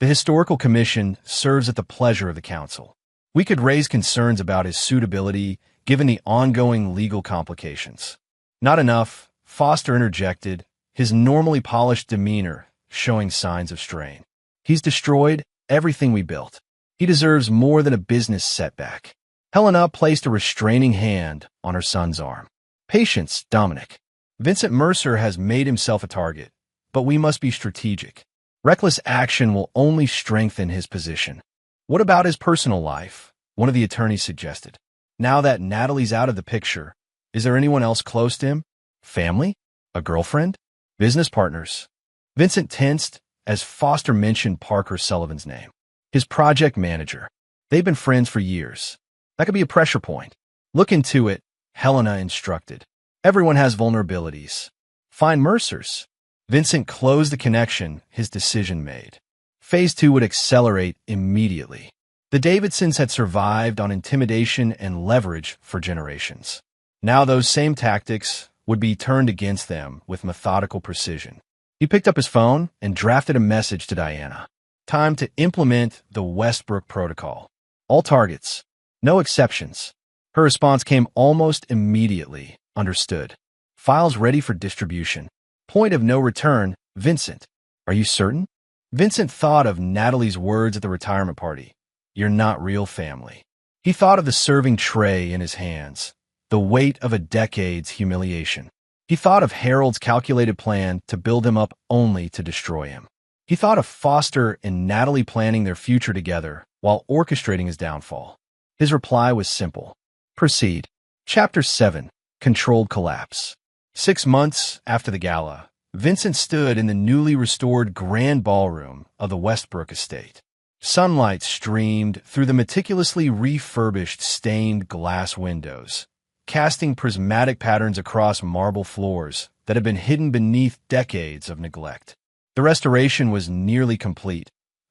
The Historical Commission serves at the pleasure of the council. We could raise concerns about his suitability given the ongoing legal complications. Not enough, Foster interjected, his normally polished demeanor showing signs of strain. He's destroyed everything we built. He deserves more than a business setback. Helena placed a restraining hand on her son's arm. Patience, Dominic. Vincent Mercer has made himself a target, but we must be strategic. Reckless action will only strengthen his position. What about his personal life? One of the attorneys suggested. Now that Natalie's out of the picture, is there anyone else close to him? Family? A girlfriend? Business partners? Vincent tensed as Foster mentioned Parker Sullivan's name. His project manager. They've been friends for years. That could be a pressure point. Look into it, Helena instructed. Everyone has vulnerabilities. Find Mercer's. Vincent closed the connection, his decision made. Phase 2 would accelerate immediately. The Davidsons had survived on intimidation and leverage for generations. Now those same tactics would be turned against them with methodical precision. He picked up his phone and drafted a message to Diana. Time to implement the Westbrook Protocol. All targets. No exceptions. Her response came almost immediately. Understood. Files ready for distribution. Point of no return, Vincent. Are you certain? Vincent thought of Natalie's words at the retirement party. You're not real family. He thought of the serving tray in his hands, the weight of a decade's humiliation. He thought of Harold's calculated plan to build him up only to destroy him. He thought of Foster and Natalie planning their future together while orchestrating his downfall. His reply was simple. Proceed. Chapter 7. Controlled Collapse. 6 months after the gala, Vincent stood in the newly restored grand ballroom of the Westbrook estate. Sunlight streamed through the meticulously refurbished stained glass windows, casting prismatic patterns across marble floors that had been hidden beneath decades of neglect. The restoration was nearly complete.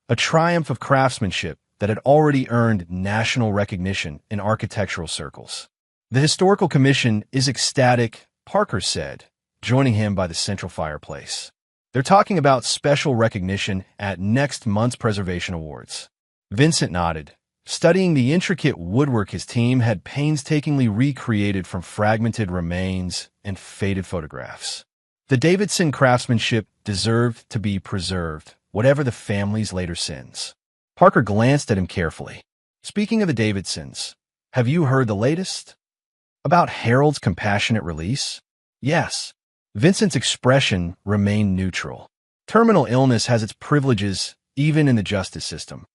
a triumph of craftsmanship that had already earned national recognition in architectural circles. The Historical Commission is ecstatic, Parker said, joining him by the central fireplace. They're talking about special recognition at next month's Preservation Awards. Vincent nodded, studying the intricate woodwork his team had painstakingly recreated from fragmented remains and faded photographs. The Davidson craftsmanship deserved to be preserved, whatever the family's later sins. Parker glanced at him carefully. Speaking of the Davidsons, have you heard the latest? About Harold's compassionate release? Yes. Vincent's expression remained neutral. Terminal illness has its privileges even in the justice system.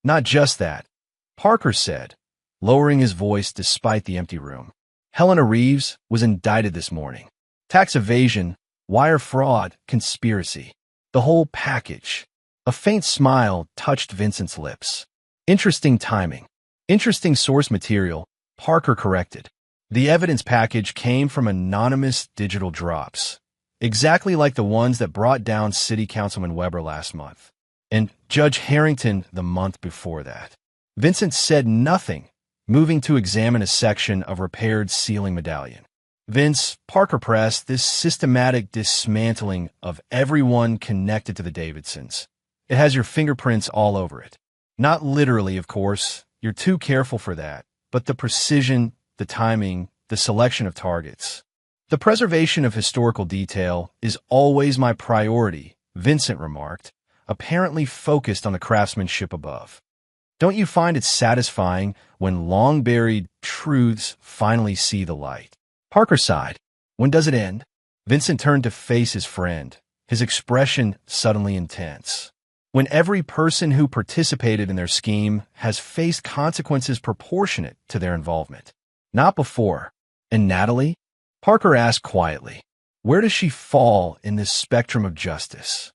Not just that, Parker said, lowering his voice despite the empty room. Helena Reeves was indicted this morning. Tax evasion, wire fraud, conspiracy. The whole package. A faint smile touched Vincent's lips. Interesting timing. Interesting source material, Parker corrected. The evidence package came from anonymous digital drops, exactly like the ones that brought down City Councilman Weber last month, and Judge Harrington the month before that. Vincent said nothing, moving to examine a section of repaired ceiling medallion. Vince, Parker pressed this systematic dismantling of everyone connected to the Davidsons. It has your fingerprints all over it. Not literally, of course. You're too careful for that. But the precision, the timing, the selection of targets. The preservation of historical detail is always my priority, Vincent remarked, apparently focused on the craftsmanship above. Don't you find it satisfying when long-buried truths finally see the light? Parker sighed. When does it end? Vincent turned to face his friend, his expression suddenly intense. When every person who participated in their scheme has faced consequences proportionate to their involvement. Not before. And Natalie? Parker asked quietly. Where does she fall in this spectrum of justice?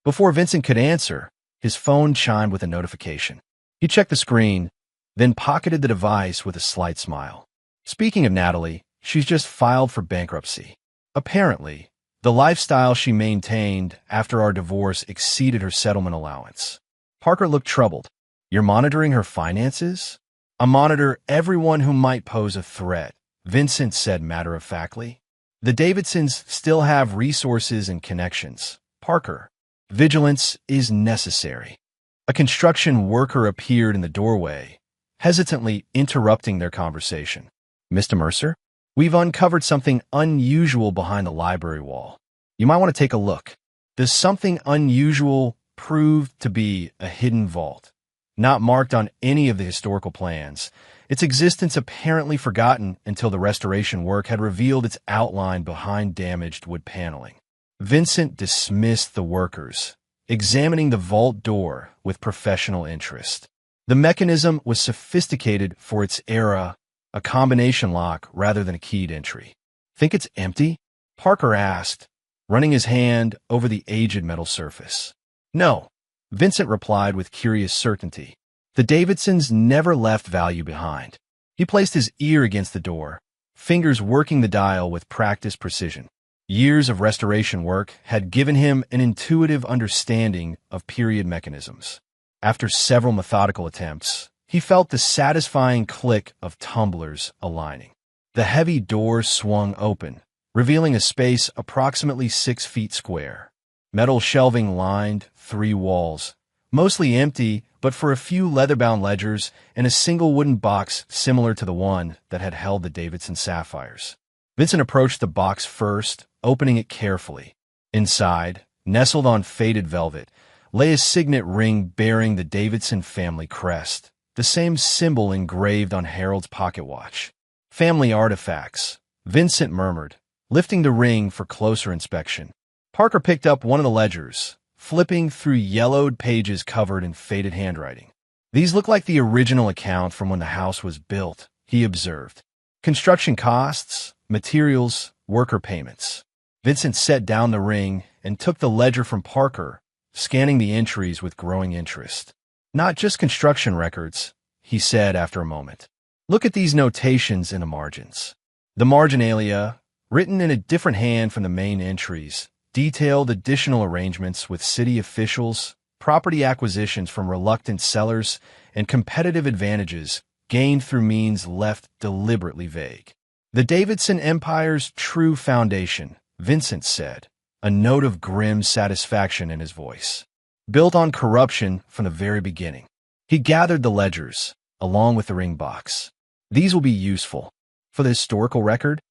Before Vincent could answer, his phone chimed with a notification. He checked the screen, then pocketed the device with a slight smile. Speaking of Natalie, she's just filed for bankruptcy. Apparently, the lifestyle she maintained after our divorce exceeded her settlement allowance. Parker looked troubled. You're monitoring her finances? I monitor everyone who might pose a threat, Vincent said matter-of-factly. The Davidsons still have resources and connections. Parker, vigilance is necessary. A construction worker appeared in the doorway, hesitantly interrupting their conversation. Mr. Mercer? We've uncovered something unusual behind the library wall. You might want to take a look. Does something unusual prove to be a hidden vault? Not marked on any of the historical plans, its existence apparently forgotten until the restoration work had revealed its outline behind damaged wood paneling. Vincent dismissed the workers, examining the vault door with professional interest. The mechanism was sophisticated for its era, a combination lock rather than a keyed entry. Think it's empty? Parker asked, running his hand over the aged metal surface. No, Vincent replied with curious certainty. The Davidsons never left value behind. He placed his ear against the door, fingers working the dial with practiced precision. Years of restoration work had given him an intuitive understanding of period mechanisms. After several methodical attempts, he felt the satisfying click of tumblers aligning. The heavy door swung open, revealing a space approximately 6 feet square. Metal shelving lined 3 walls, mostly empty but for a few leather-bound ledgers and a single wooden box similar to the one that had held the Davidson sapphires. Vincent approached the box first, opening it carefully. Inside, nestled on faded velvet, lay a signet ring bearing the Davidson family crest, the same symbol engraved on Harold's pocket watch. Family artifacts, Vincent murmured, lifting the ring for closer inspection. Parker picked up one of the ledgers, flipping through yellowed pages covered in faded handwriting. These look like the original account from when the house was built, he observed. Construction costs, materials, worker payments. Vincent set down the ring and took the ledger from Parker, scanning the entries with growing interest. Not just construction records, he said after a moment. Look at these notations in the margins. The marginalia, written in a different hand from the main entries, detailed additional arrangements with city officials, property acquisitions from reluctant sellers, and competitive advantages gained through means left deliberately vague. The Davidson Empire's true foundation, Vincent said, a note of grim satisfaction in his voice. Built on corruption from the very beginning. He gathered the ledgers, along with the ring box. These will be useful. For the historical record?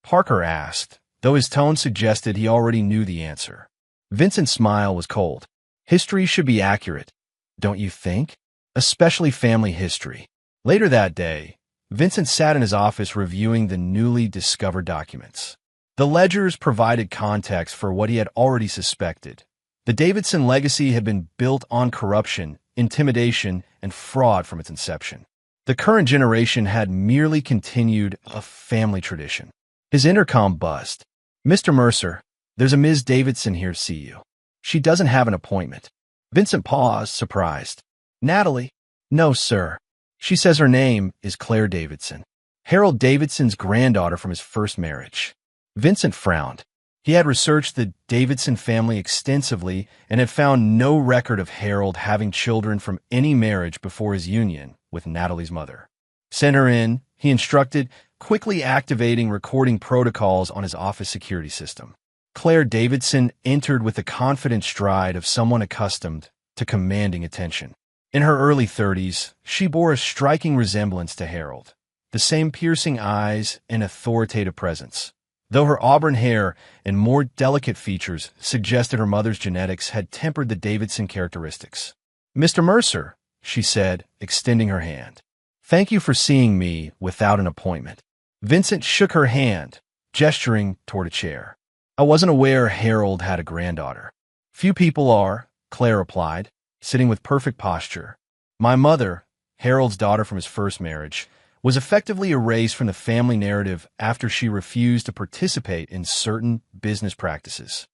Parker asked, though his tone suggested he already knew the answer. Vincent's smile was cold. History should be accurate, don't you think? Especially family history. Later that day, Vincent sat in his office reviewing the newly discovered documents. The ledgers provided context for what he had already suspected. The Davidson legacy had been built on corruption, intimidation, and fraud from its inception. The current generation had merely continued a family tradition. His intercom buzzed. "Mr. Mercer, there's a Ms. Davidson here to see you. She doesn't have an appointment." Vincent paused, surprised. "Natalie?" "No, sir. She says her name is Claire Davidson. Harold Davidson's granddaughter from his first marriage." Vincent frowned. He had researched the Davidson family extensively and had found no record of Harold having children from any marriage before his union with Natalie's mother. "Send her in," he instructed, quickly activating recording protocols on his office security system. Claire Davidson entered with the confident stride of someone accustomed to commanding attention. In her early 30s, she bore a striking resemblance to Harold, the same piercing eyes and authoritative presence, though her auburn hair and more delicate features suggested her mother's genetics had tempered the Davidson characteristics. "Mr. Mercer," she said, extending her hand. "Thank you for seeing me without an appointment." Vincent shook her hand, gesturing toward a chair. "I wasn't aware Harold had a granddaughter." "Few people are," Claire replied, sitting with perfect posture. "My mother, Harold's daughter from his first marriage, was effectively erased from the family narrative after she refused to participate in certain business practices."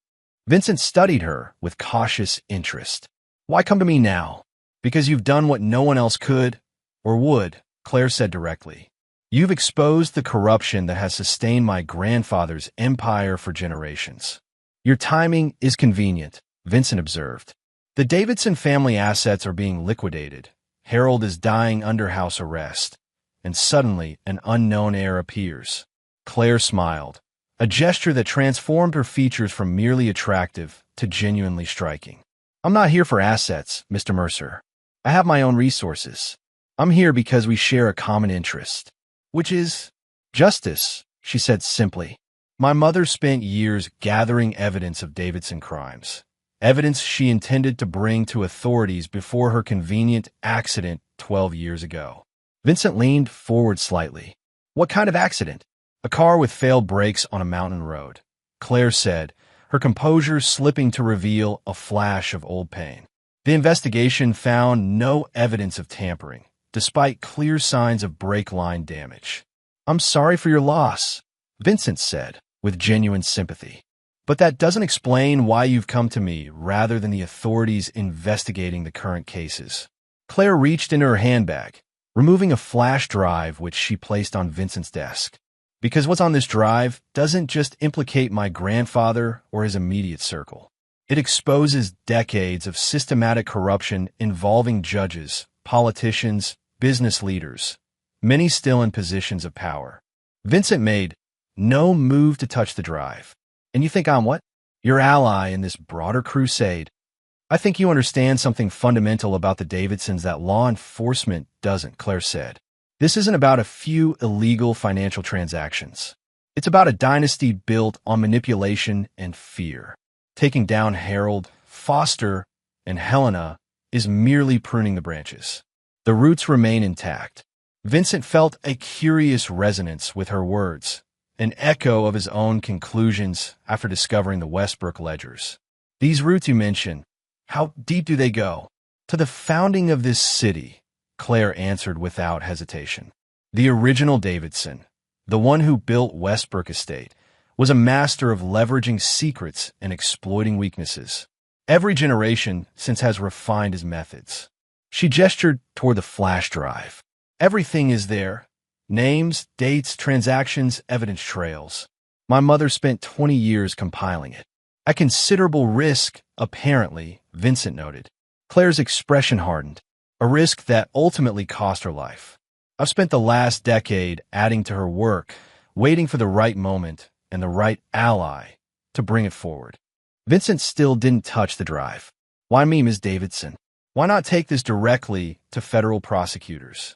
Vincent studied her with cautious interest. "Why come to me now? Because you've done what no one else could or would," Claire said directly. "You've exposed the corruption that has sustained my grandfather's empire for generations." "Your timing is convenient," Vincent observed. "The Davidson family assets are being liquidated. Harold is dying under house arrest, and suddenly an unknown heir appears." Claire smiled, a gesture that transformed her features from merely attractive to genuinely striking. "I'm not here for assets, Mr. Mercer. I have my own resources. I'm here because we share a common interest, which is justice," she said simply. "My mother spent years gathering evidence of Davidson crimes. Evidence she intended to bring to authorities before her convenient accident 12 years ago." Vincent leaned forward slightly. "What kind of accident?" "A car with failed brakes on a mountain road," Claire said, her composure slipping to reveal a flash of old pain. "The investigation found no evidence of tampering, despite clear signs of brake line damage." "I'm sorry for your loss," Vincent said, with genuine sympathy. "But that doesn't explain why you've come to me rather than the authorities investigating the current cases." Claire reached into her handbag, removing a flash drive which she placed on Vincent's desk. "Because what's on this drive doesn't just implicate my grandfather or his immediate circle. It exposes decades of systematic corruption involving judges, politicians, business leaders, many still in positions of power." Vincent made no move to touch the drive. "And you think I'm what?" "Your ally in this broader crusade. I think you understand something fundamental about the Davidsons that law enforcement doesn't," Claire said. "This isn't about a few illegal financial transactions. It's about a dynasty built on manipulation and fear. Taking down Harold, Foster, and Helena is merely pruning the branches. The roots remain intact." Vincent felt a curious resonance with her words, an echo of his own conclusions after discovering the Westbrook ledgers. "These roots you mention, how deep do they go?" "To the founding of this city," Claire answered without hesitation. "The original Davidson, the one who built Westbrook Estate, was a master of leveraging secrets and exploiting weaknesses. Every generation since has refined his methods." She gestured toward the flash drive. "Everything is there. Names, dates, transactions, evidence trails. My mother spent 20 years compiling it. At considerable risk, apparently," Vincent noted. Claire's expression hardened, a risk that ultimately cost her life. I've spent the last decade adding to her work, waiting for the right moment and the right ally to bring it forward. Vincent still didn't touch the drive. Why me, Ms. Davidson? Why not take this directly to federal prosecutors?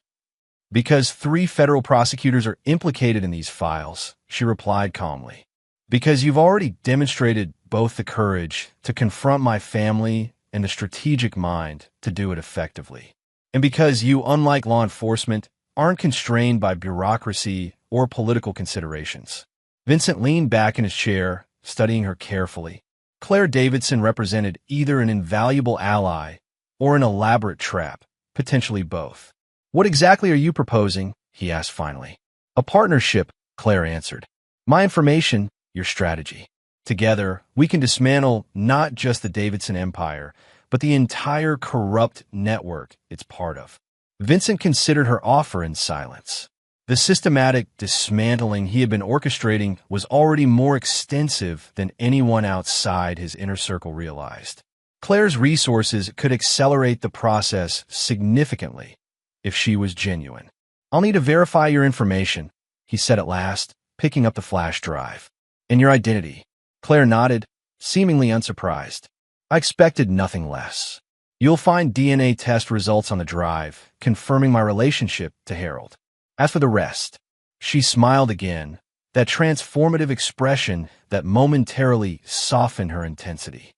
Because 3 federal prosecutors are implicated in these files, she replied calmly. Because you've already demonstrated both the courage to confront my family and the strategic mind to do it effectively. And because you, unlike law enforcement, aren't constrained by bureaucracy or political considerations. Vincent leaned back in his chair, studying her carefully. Claire Davidson represented either an invaluable ally or an elaborate trap, potentially both. What exactly are you proposing? He asked finally. A partnership, Claire answered. My information, your strategy. Together, we can dismantle not just the Davidson empire, but the entire corrupt network it's part of. Vincent considered her offer in silence. The systematic dismantling he had been orchestrating was already more extensive than anyone outside his inner circle realized. Claire's resources could accelerate the process significantly if she was genuine. I'll need to verify your information, he said at last, picking up the flash drive. And your identity. Claire nodded, seemingly unsurprised. I expected nothing less. You'll find DNA test results on the drive, confirming my relationship to Harold. As for the rest, she smiled again, that transformative expression that momentarily softened her intensity.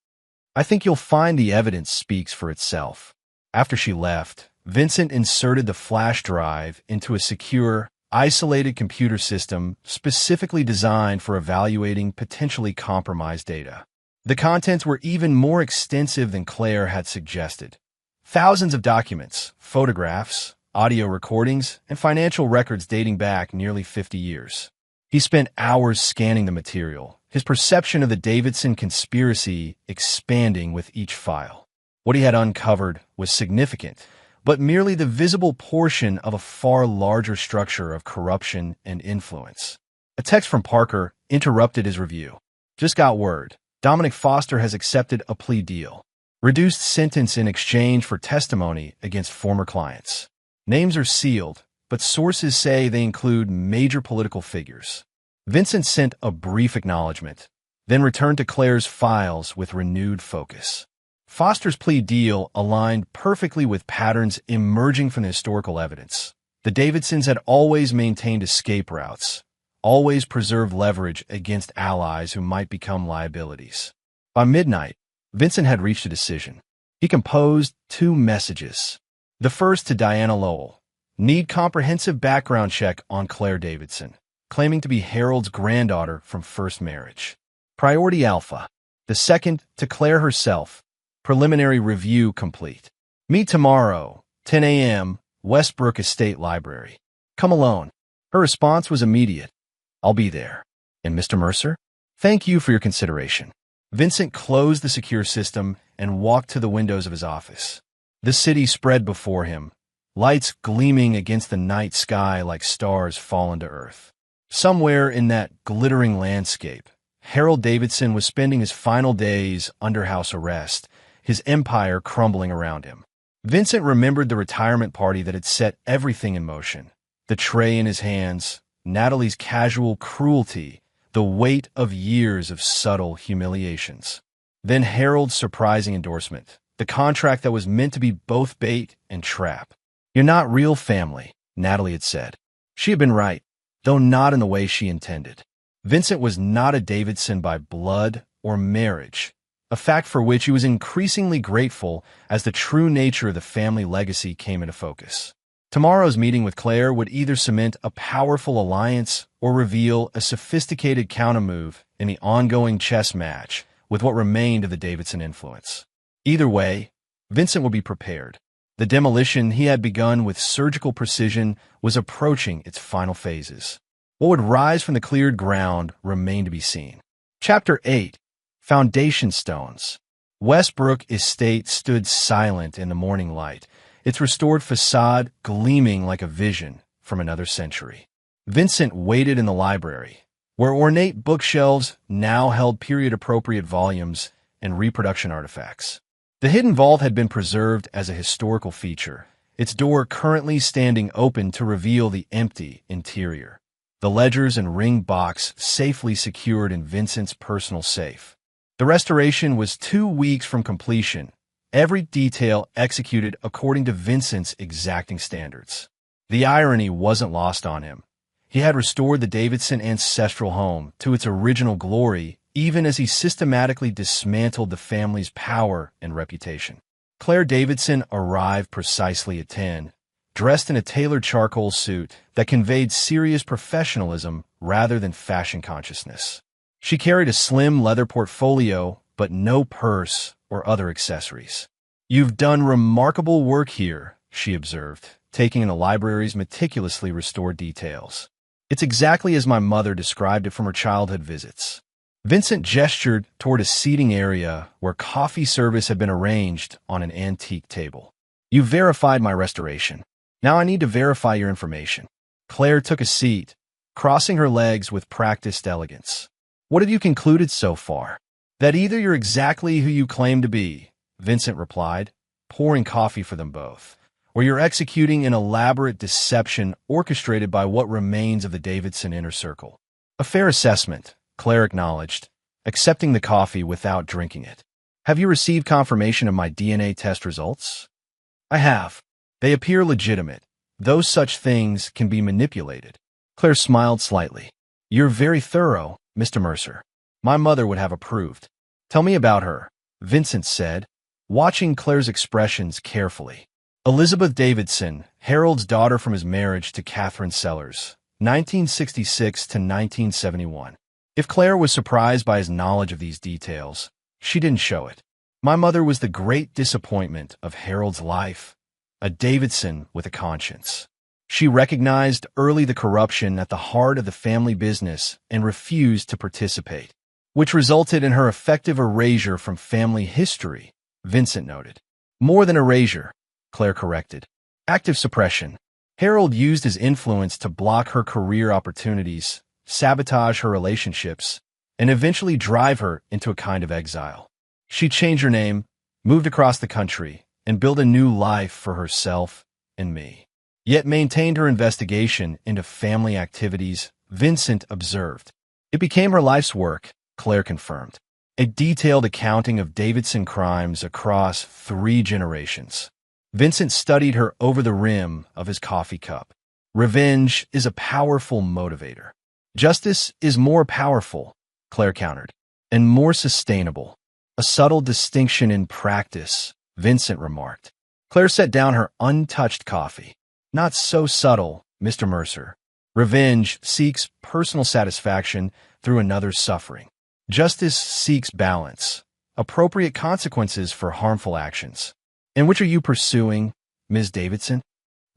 I think you'll find the evidence speaks for itself. After she left, Vincent inserted the flash drive into a secure, isolated computer system specifically designed for evaluating potentially compromised data. The contents were even more extensive than Claire had suggested. Thousands of documents, photographs, audio recordings, and financial records dating back nearly 50 years. He spent hours scanning the material, his perception of the Davidson conspiracy expanding with each file. What he had uncovered was significant, but merely the visible portion of a far larger structure of corruption and influence. A text from Parker interrupted his review. Just got word. Dominic Foster has accepted a plea deal. Reduced sentence in exchange for testimony against former clients. Names are sealed, but sources say they include major political figures. Vincent sent a brief acknowledgement, then returned to Claire's files with renewed focus. Foster's plea deal aligned perfectly with patterns emerging from the historical evidence. The Davidsons had always maintained escape routes, always preserved leverage against allies who might become liabilities. By midnight, Vincent had reached a decision. He composed 2 messages. The first to Diana Lowell. Need comprehensive background check on Claire Davidson, claiming to be Harold's granddaughter from first marriage. Priority Alpha. The second to Claire herself. Preliminary review complete. Meet tomorrow, 10 a.m., Westbrook Estate Library. Come alone. Her response was immediate. I'll be there. And Mr. Mercer? Thank you for your consideration. Vincent closed the secure system and walked to the windows of his office. The city spread before him, lights gleaming against the night sky like stars fallen to earth. Somewhere in that glittering landscape, Harold Davidson was spending his final days under house arrest, his empire crumbling around him. Vincent remembered the retirement party that had set everything in motion. The tray in his hands, Natalie's casual cruelty, the weight of years of subtle humiliations. Then Harold's surprising endorsement, the contract that was meant to be both bait and trap. You're not real family, Natalie had said. She had been right, though not in the way she intended. Vincent was not a Davidson by blood or marriage, a fact for which he was increasingly grateful as the true nature of the family legacy came into focus. Tomorrow's meeting with Claire would either cement a powerful alliance or reveal a sophisticated countermove in the ongoing chess match with what remained of the Davidson influence. Either way, Vincent would be prepared. The demolition he had begun with surgical precision was approaching its final phases. What would rise from the cleared ground remained to be seen. Chapter 8. Foundation Stones. Westbrook Estate stood silent in the morning light, its restored facade gleaming like a vision from another century. Vincent waited in the library, where ornate bookshelves now held period-appropriate volumes and reproduction artifacts. The hidden vault had been preserved as a historical feature, its door currently standing open to reveal the empty interior. The ledgers and ring box safely secured in Vincent's personal safe. The restoration was 2 weeks from completion, every detail executed according to Vincent's exacting standards. The irony wasn't lost on him. He had restored the Davidson ancestral home to its original glory, even as he systematically dismantled the family's power and reputation. Claire Davidson arrived precisely at 10, dressed in a tailored charcoal suit that conveyed serious professionalism rather than fashion consciousness. She carried a slim leather portfolio, but no purse or other accessories. "You've done remarkable work here," she observed, taking in the library's meticulously restored details. "It's exactly as my mother described it from her childhood visits." Vincent gestured toward a seating area where coffee service had been arranged on an antique table. "You've verified my restoration. Now I need to verify your information." Claire took a seat, crossing her legs with practiced elegance. "What have you concluded so far?" "That either you're exactly who you claim to be," Vincent replied, pouring coffee for them both, "or you're executing an elaborate deception orchestrated by what remains of the Davidson inner circle." "A fair assessment," Claire acknowledged, accepting the coffee without drinking it. "Have you received confirmation of my DNA test results?" "I have. They appear legitimate, though such things can be manipulated." Claire smiled slightly. "You're very thorough, Mr. Mercer. My mother would have approved." "Tell me about her," Vincent said, watching Claire's expressions carefully. "Elizabeth Davidson, Harold's daughter from his marriage to Catherine Sellers, 1966 to 1971. If Claire was surprised by his knowledge of these details, she didn't show it. "My mother was the great disappointment of Harold's life, a Davidson with a conscience. She recognized early the corruption at the heart of the family business and refused to participate, which resulted in her effective erasure from family history," Vincent noted. "More than erasure," Claire corrected. "Active suppression. Harold used his influence to block her career opportunities, sabotage her relationships, and eventually drive her into a kind of exile. She changed her name, moved across the country, and built a new life for herself and me. Yet maintained her investigation into family activities," Vincent observed. "It became her life's work," Claire confirmed. "A detailed accounting of Davidson crimes across 3 generations." Vincent studied her over the rim of his coffee cup. "Revenge is a powerful motivator." "Justice is more powerful," Claire countered, "and more sustainable. A subtle distinction in practice," Vincent remarked. Claire set down her untouched coffee. "Not so subtle, Mr. Mercer. Revenge seeks personal satisfaction through another's suffering. Justice seeks balance, appropriate consequences for harmful actions." "And which are you pursuing, Ms. Davidson?"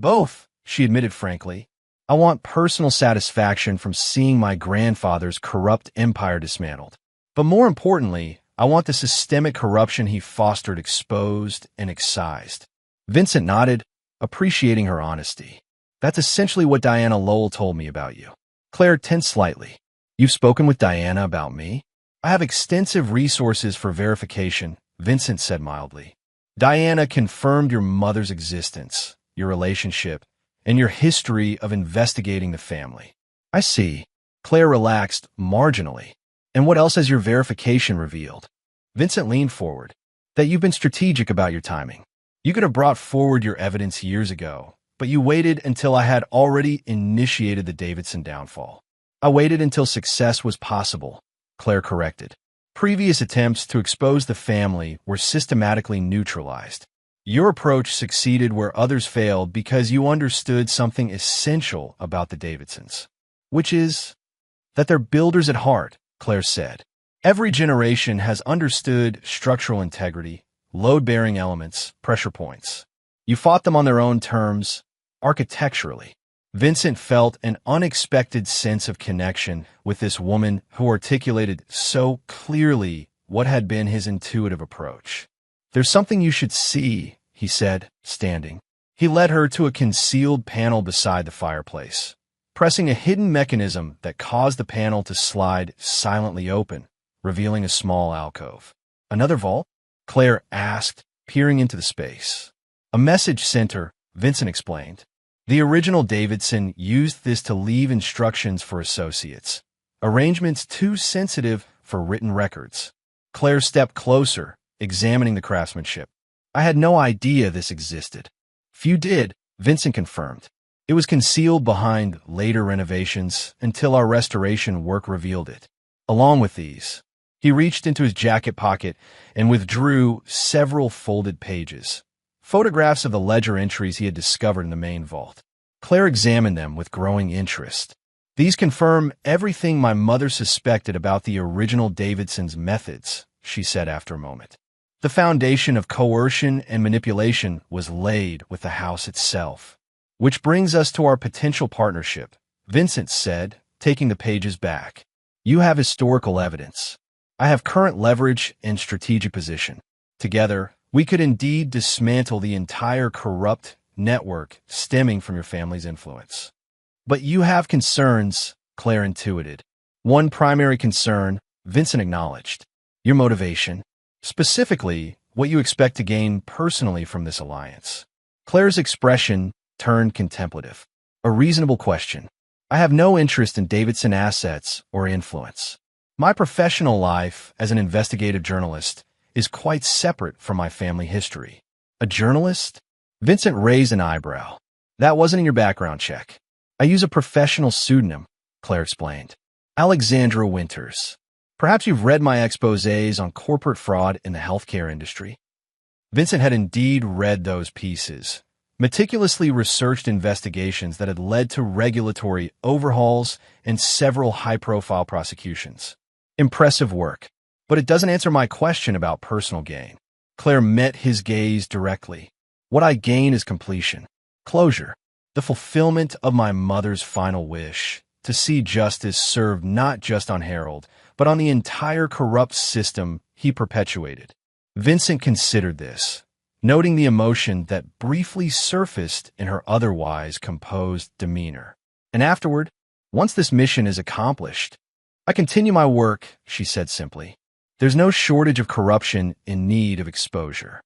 "Both," she admitted frankly. "I want personal satisfaction from seeing my grandfather's corrupt empire dismantled. But more importantly, I want the systemic corruption he fostered exposed and excised." Vincent nodded, appreciating her honesty. "That's essentially what Diana Lowell told me about you." Claire tensed slightly. "You've spoken with Diana about me?" "I have extensive resources for verification," Vincent said mildly. "Diana confirmed your mother's existence, your relationship, and your history of investigating the family." "I see." Claire relaxed marginally. "And what else has your verification revealed?" Vincent leaned forward. "That you've been strategic about your timing. You could have brought forward your evidence years ago, but you waited until I had already initiated the Davidson downfall." "I waited until success was possible," Claire corrected. "Previous attempts to expose the family were systematically neutralized. Your approach succeeded where others failed because you understood something essential about the Davidsons, which is that they're builders at heart," Claire said. "Every generation has understood structural integrity, load-bearing elements, pressure points. You fought them on their own terms, architecturally." Vincent felt an unexpected sense of connection with this woman who articulated so clearly what had been his intuitive approach. "There's something you should see," he said, standing. He led her to a concealed panel beside the fireplace, pressing a hidden mechanism that caused the panel to slide silently open, revealing a small alcove. "Another vault?" Claire asked, peering into the space. A message center, Vincent explained. The original Davidson used this to leave instructions for associates. Arrangements too sensitive for written records. Claire stepped closer, examining the craftsmanship. I had no idea this existed. Few did, Vincent confirmed. It was concealed behind later renovations until our restoration work revealed it. Along with these, he reached into his jacket pocket and withdrew several folded pages, photographs of the ledger entries he had discovered in the main vault. Claire examined them with growing interest. These confirm everything my mother suspected about the original Davidson's methods, she said after a moment. The foundation of coercion and manipulation was laid with the house itself. Which brings us to our potential partnership, Vincent said, taking the pages back. You have historical evidence. I have current leverage and strategic position. Together, we could indeed dismantle the entire corrupt network stemming from your family's influence. But you have concerns, Claire intuited. One primary concern, Vincent acknowledged. Your motivation. Specifically, what you expect to gain personally from this alliance. Claire's expression turned contemplative. A reasonable question. I have no interest in Davidson assets or influence. My professional life as an investigative journalist is quite separate from my family history. A journalist? Vincent raised an eyebrow. That wasn't in your background check. I use a professional pseudonym, Claire explained. Alexandra Winters. Perhaps you've read my exposés on corporate fraud in the healthcare industry. Vincent had indeed read those pieces. Meticulously researched investigations that had led to regulatory overhauls and several high-profile prosecutions. Impressive work, but it doesn't answer my question about personal gain. Claire met his gaze directly. What I gain is completion, closure, the fulfillment of my mother's final wish, to see justice served not just on Harold, but on the entire corrupt system he perpetuated. Vincent considered this, noting the emotion that briefly surfaced in her otherwise composed demeanor. And afterward, once this mission is accomplished, I continue my work, she said simply. There's no shortage of corruption in need of exposure.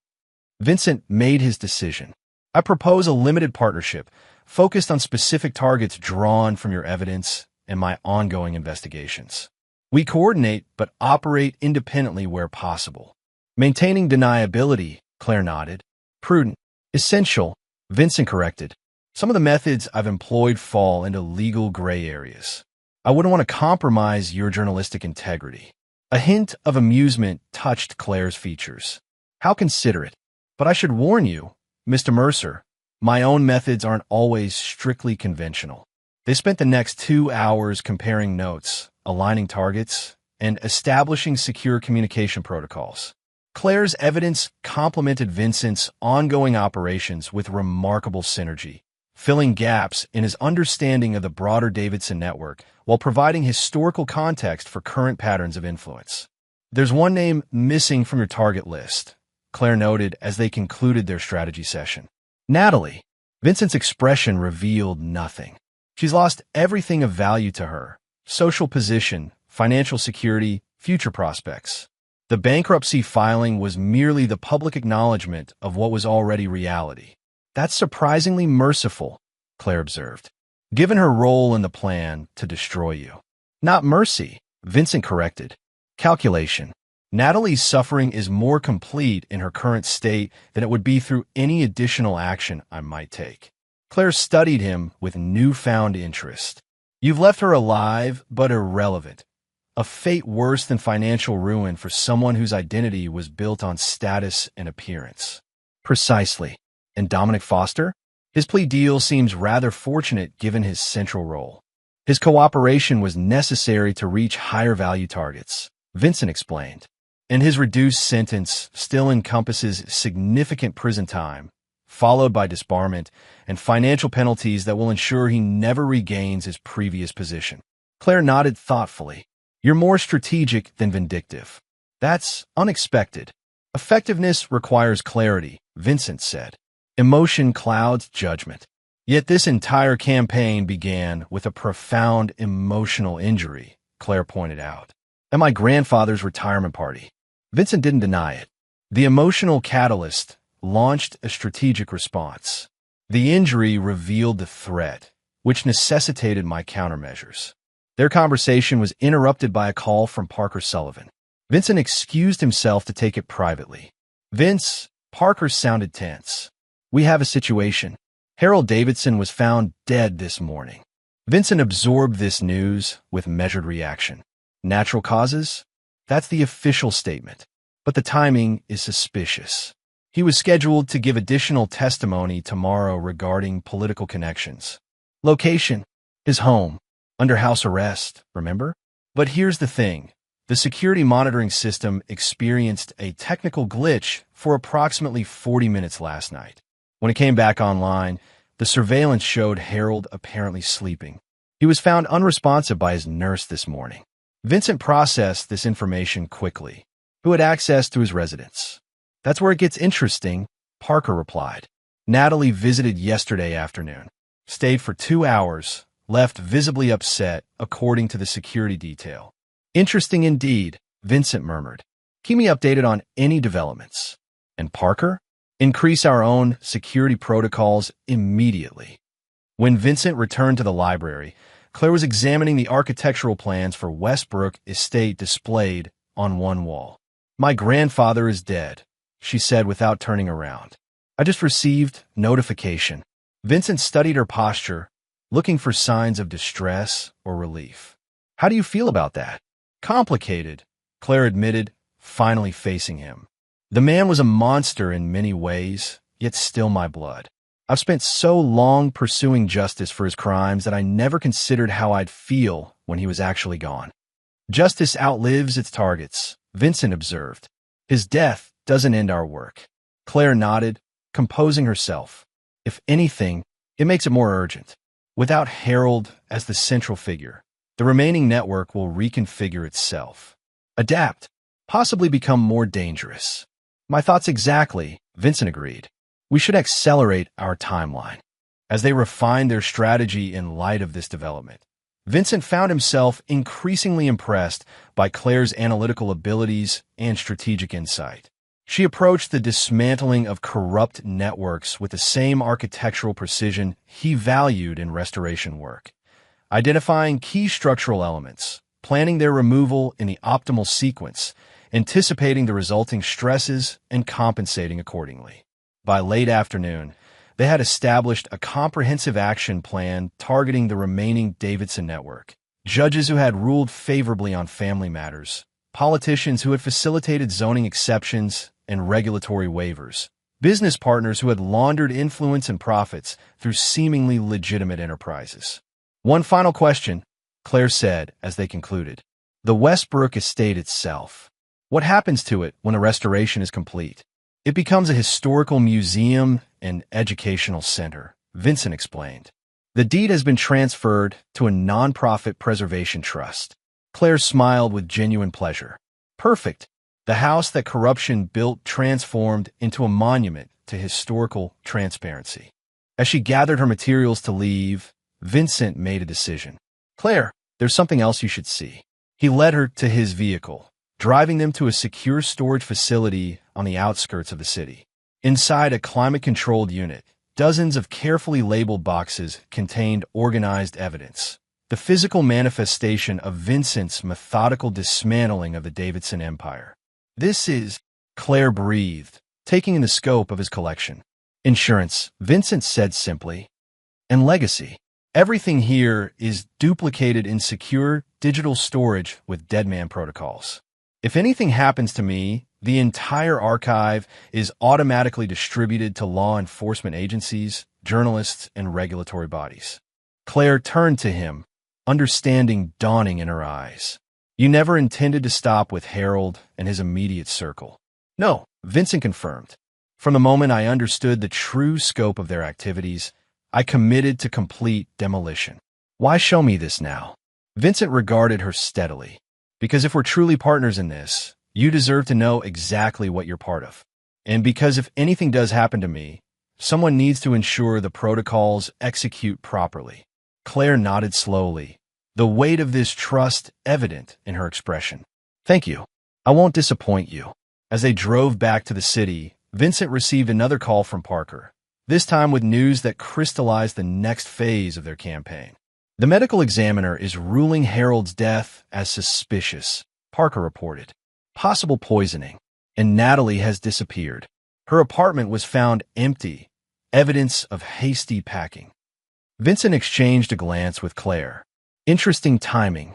Vincent made his decision. I propose a limited partnership focused on specific targets drawn from your evidence and my ongoing investigations. We coordinate but operate independently where possible. Maintaining deniability, Claire nodded. Prudent. Essential, Vincent corrected. Some of the methods I've employed fall into legal gray areas. I wouldn't want to compromise your journalistic integrity. A hint of amusement touched Claire's features. How considerate. But I should warn you, Mr. Mercer, my own methods aren't always strictly conventional. They spent the next 2 hours comparing notes, aligning targets, and establishing secure communication protocols. Claire's evidence complemented Vincent's ongoing operations with remarkable synergy, filling gaps in his understanding of the broader Davidson network while providing historical context for current patterns of influence. There's one name missing from your target list, Claire noted as they concluded their strategy session. Natalie. Vincent's expression revealed nothing. She's lost everything of value to her: social position, financial security, future prospects. The bankruptcy filing was merely the public acknowledgement of what was already reality. That's surprisingly merciful, Claire observed, given her role in the plan to destroy you. Not mercy, Vincent corrected. Calculation. Natalie's suffering is more complete in her current state than it would be through any additional action I might take. Claire studied him with newfound interest. You've left her alive but irrelevant. A fate worse than financial ruin for someone whose identity was built on status and appearance. Precisely. And Dominic Foster? His plea deal seems rather fortunate given his central role. His cooperation was necessary to reach higher value targets, Vincent explained. And his reduced sentence still encompasses significant prison time, followed by disbarment and financial penalties that will ensure he never regains his previous position. Claire nodded thoughtfully. You're more strategic than vindictive. That's unexpected. Effectiveness requires clarity, Vincent said. Emotion clouds judgment. Yet this entire campaign began with a profound emotional injury, Claire pointed out. At my grandfather's retirement party. Vincent didn't deny it. The emotional catalyst launched a strategic response. The injury revealed the threat, which necessitated my countermeasures. Their conversation was interrupted by a call from Parker Sullivan. Vincent excused himself to take it privately. "Vince," Parker sounded tense. "We have a situation. Harold Davidson was found dead this morning." Vincent absorbed this news with measured reaction. Natural causes? That's the official statement. But the timing is suspicious. He was scheduled to give additional testimony tomorrow regarding political connections. Location? His home. Under house arrest, remember? But here's the thing. The security monitoring system experienced a technical glitch for approximately 40 minutes last night. When it came back online, the surveillance showed Harold apparently sleeping. He was found unresponsive by his nurse this morning. Vincent processed this information quickly. Who had access to his residence? "That's where it gets interesting," Parker replied. "Natalie visited yesterday afternoon, stayed for 2 hours, left visibly upset, according to the security detail." "Interesting indeed," Vincent murmured. "Keep me updated on any developments." "And Parker?" "Increase our own security protocols immediately." When Vincent returned to the library, Claire was examining the architectural plans for Westbrook Estate displayed on one wall. "My grandfather is dead," she said without turning around. "I just received notification." Vincent studied her posture, looking for signs of distress or relief. "How do you feel about that?" "Complicated," Claire admitted, finally facing him. "The man was a monster in many ways, yet still my blood. I've spent so long pursuing justice for his crimes that I never considered how I'd feel when he was actually gone." "Justice outlives its targets," Vincent observed. "His death doesn't end our work." Claire nodded, composing herself. "If anything, it makes it more urgent. Without Harold as the central figure, the remaining network will reconfigure itself. Adapt, possibly become more dangerous." "My thoughts exactly," Vincent agreed. "We should accelerate our timeline." As they refined their strategy in light of this development, Vincent found himself increasingly impressed by Claire's analytical abilities and strategic insight. She approached the dismantling of corrupt networks with the same architectural precision he valued in restoration work, identifying key structural elements, planning their removal in the optimal sequence, anticipating the resulting stresses, and compensating accordingly. By late afternoon, they had established a comprehensive action plan targeting the remaining Davidson network. Judges who had ruled favorably on family matters, politicians who had facilitated zoning exceptions and regulatory waivers, business partners who had laundered influence and profits through seemingly legitimate enterprises. "One final question," Claire said as they concluded. "The Westbrook estate itself. What happens to it when the restoration is complete?" "It becomes a historical museum and educational center," Vincent explained. "The deed has been transferred to a nonprofit preservation trust." Claire smiled with genuine pleasure. "Perfect. The house that corruption built transformed into a monument to historical transparency." As she gathered her materials to leave, Vincent made a decision. "Claire, there's something else you should see." He led her to his vehicle, driving them to a secure storage facility on the outskirts of the city. Inside a climate-controlled unit, dozens of carefully labeled boxes contained organized evidence, the physical manifestation of Vincent's methodical dismantling of the Davidson empire. "This is," Claire breathed, taking in the scope of his collection. "Insurance," Vincent said simply, "and legacy. Everything here is duplicated in secure digital storage with Deadman protocols. If anything happens to me, the entire archive is automatically distributed to law enforcement agencies, journalists, and regulatory bodies." Claire turned to him, understanding dawning in her eyes. "You never intended to stop with Harold and his immediate circle." "No," Vincent confirmed. "From the moment I understood the true scope of their activities, I committed to complete demolition." "Why show me this now?" Vincent regarded her steadily. "Because if we're truly partners in this, you deserve to know exactly what you're part of. And because if anything does happen to me, someone needs to ensure the protocols execute properly." Claire nodded slowly, the weight of this trust evident in her expression. "Thank you. I won't disappoint you." As they drove back to the city, Vincent received another call from Parker, this time with news that crystallized the next phase of their campaign. The medical examiner is ruling Harold's death as suspicious, Parker reported. Possible poisoning. And Natalie has disappeared. Her apartment was found empty, evidence of hasty packing. Vincent exchanged a glance with Claire. Interesting timing.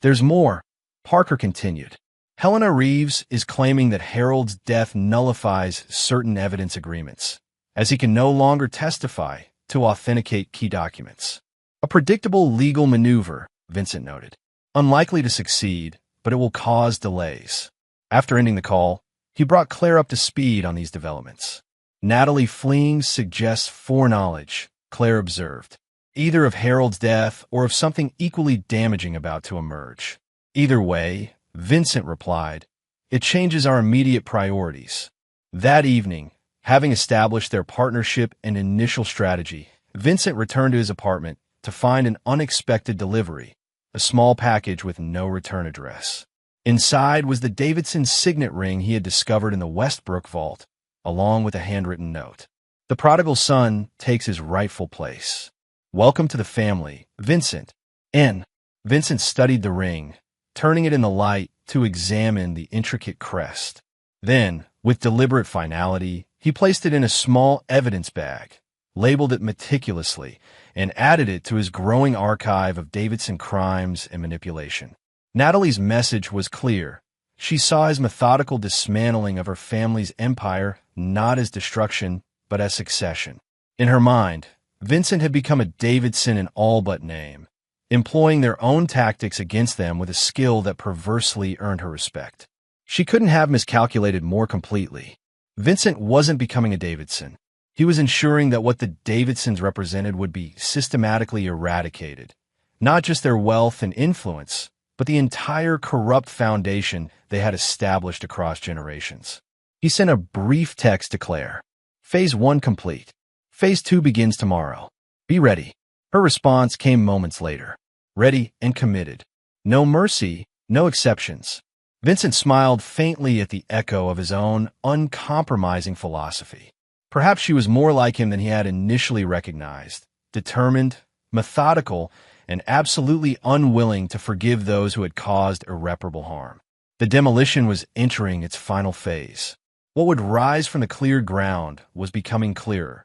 There's more, Parker continued. Helena Reeves is claiming that Harold's death nullifies certain evidence agreements, as he can no longer testify to authenticate key documents. A predictable legal maneuver, Vincent noted. Unlikely to succeed, but it will cause delays. After ending the call, he brought Claire up to speed on these developments. Natalie fleeing suggests foreknowledge, Claire observed, either of Harold's death or of something equally damaging about to emerge. Either way, Vincent replied, it changes our immediate priorities. That evening, having established their partnership and initial strategy, Vincent returned to his apartment to find an unexpected delivery, a small package with no return address. Inside was the Davidson signet ring he had discovered in the Westbrook vault, along with a handwritten note. The prodigal son takes his rightful place. Welcome to the family, Vincent. N. Vincent studied the ring, turning it in the light to examine the intricate crest. Then, with deliberate finality, he placed it in a small evidence bag, labeled it meticulously, and added it to his growing archive of Davidson crimes and manipulation. Natalie's message was clear. She saw his methodical dismantling of her family's empire not as destruction, but as succession. In her mind, Vincent had become a Davidson in all but name, employing their own tactics against them with a skill that perversely earned her respect. She couldn't have miscalculated more completely. Vincent wasn't becoming a Davidson. He was ensuring that what the Davidsons represented would be systematically eradicated, not just their wealth and influence, but the entire corrupt foundation they had established across generations. He sent a brief text to Claire. Phase 1 complete. Phase 2 begins tomorrow. Be ready. Her response came moments later. Ready and committed. No mercy, no exceptions. Vincent smiled faintly at the echo of his own uncompromising philosophy. Perhaps she was more like him than he had initially recognized, determined, methodical, and absolutely unwilling to forgive those who had caused irreparable harm. The demolition was entering its final phase. What would rise from the cleared ground was becoming clearer.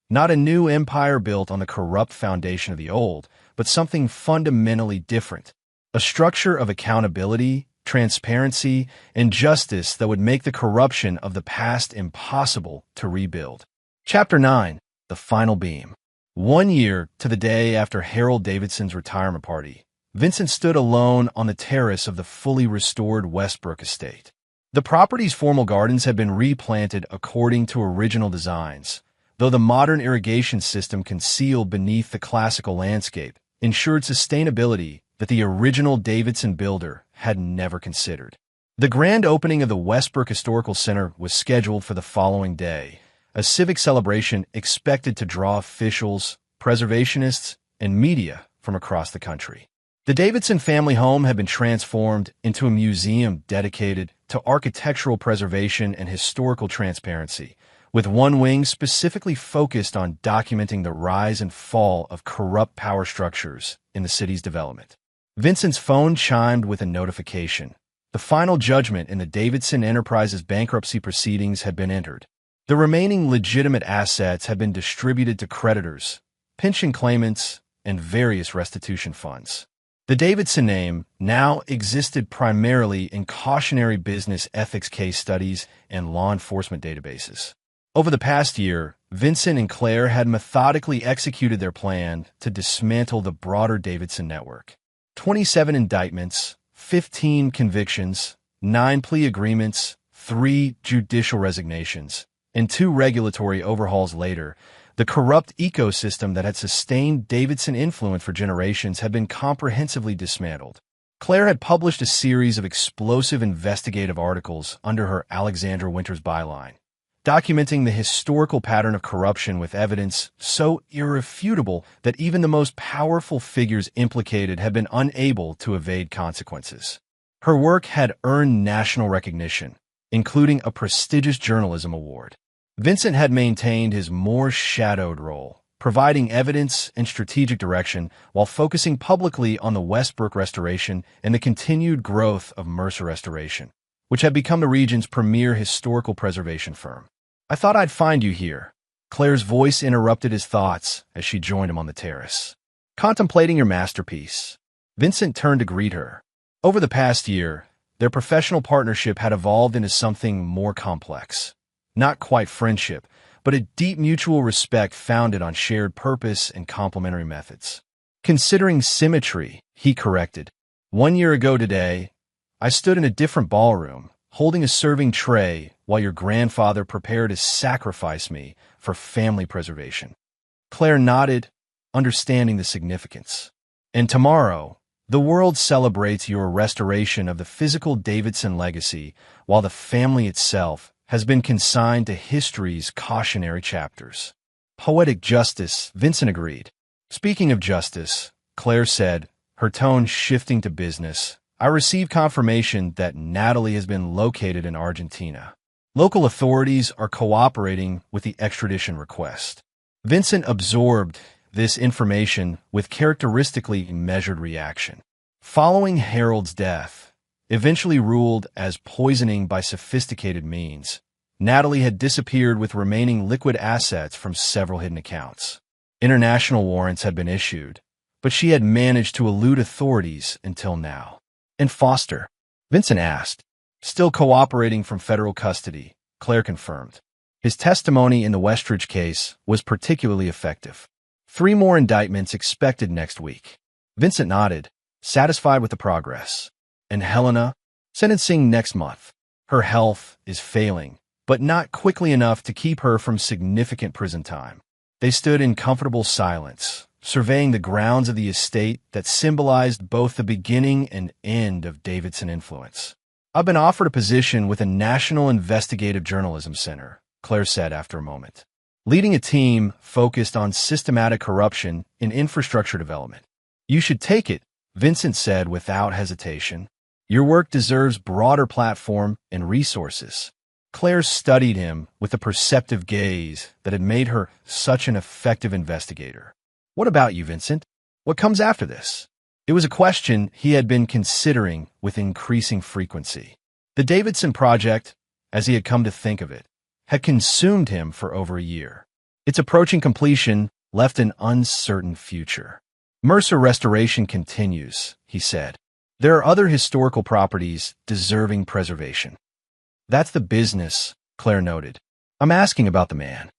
Not a new empire built on the corrupt foundation of the old, but something fundamentally different. A structure of accountability, transparency, and justice that would make the corruption of the past impossible to rebuild. Chapter 9. The Final Beam. 1 year to the day after Harold Davidson's retirement party, Vincent stood alone on the terrace of the fully restored Westbrook estate. The property's formal gardens had been replanted according to original designs, though the modern irrigation system concealed beneath the classical landscape ensured sustainability that the original Davidson builder had never considered. The grand opening of the Westbrook Historical Center was scheduled for the following day, a civic celebration expected to draw officials, preservationists, and media from across the country. The Davidson family home had been transformed into a museum dedicated to architectural preservation and historical transparency, with one wing specifically focused on documenting the rise and fall of corrupt power structures in the city's development. Vincent's phone chimed with a notification. The final judgment in the Davidson Enterprises bankruptcy proceedings had been entered. The remaining legitimate assets had been distributed to creditors, pension claimants, and various restitution funds. The Davidson name now existed primarily in cautionary business ethics case studies and law enforcement databases. Over the past year, Vincent and Claire had methodically executed their plan to dismantle the broader Davidson network. 27 indictments, 15 convictions, 9 plea agreements, 3 judicial resignations, and 2 regulatory overhauls later, the corrupt ecosystem that had sustained Davidson influence for generations had been comprehensively dismantled. Claire had published a series of explosive investigative articles under her Alexandra Winters byline, documenting the historical pattern of corruption with evidence so irrefutable that even the most powerful figures implicated had been unable to evade consequences. Her work had earned national recognition. including a prestigious journalism award. Vincent had maintained his more shadowed role, providing evidence and strategic direction while focusing publicly on the Westbrook restoration and the continued growth of Mercer Restoration, which had become the region's premier historical preservation firm. "I thought I'd find you here." Claire's voice interrupted his thoughts as she joined him on the terrace. "Contemplating your masterpiece." Vincent turned to greet her. Over the past year, their professional partnership had evolved into something more complex. Not quite friendship, but a deep mutual respect founded on shared purpose and complementary methods. "Considering symmetry," he corrected. "1 year ago today, I stood in a different ballroom, holding a serving tray while your grandfather prepared to sacrifice me for family preservation." Claire nodded, understanding the significance. "And tomorrow, the world celebrates your restoration of the physical Davidson legacy, while the family itself has been consigned to history's cautionary chapters." "Poetic justice," Vincent agreed. "Speaking of justice," Claire said, her tone shifting to business, "I received confirmation that Natalie has been located in Argentina. Local authorities are cooperating with the extradition request." Vincent absorbed this information with characteristically measured reaction. Following Harold's death, eventually ruled as poisoning by sophisticated means, Natalie had disappeared with remaining liquid assets from several hidden accounts. International warrants had been issued, but she had managed to elude authorities until now. "And Foster?" Vincent asked. "Still cooperating from federal custody," Claire confirmed. "His testimony in the Westridge case was particularly effective. 3 more indictments expected next week." Vincent nodded, satisfied with the progress. "And Helena?" "Sentencing next month. Her health is failing, but not quickly enough to keep her from significant prison time." They stood in comfortable silence, surveying the grounds of the estate that symbolized both the beginning and end of Davidson influence. "I've been offered a position with a National Investigative Journalism Center," Claire said after a moment, "leading a team focused on systematic corruption in infrastructure development." "You should take it," Vincent said without hesitation. "Your work deserves broader platform and resources." Claire studied him with a perceptive gaze that had made her such an effective investigator. "What about you, Vincent? What comes after this?" It was a question he had been considering with increasing frequency. The Davidson Project, as he had come to think of it, had consumed him for over a year. Its approaching completion left an uncertain future. "Mercer Restoration continues," he said. "There are other historical properties deserving preservation." "That's the business," Claire noted. "I'm asking about the man."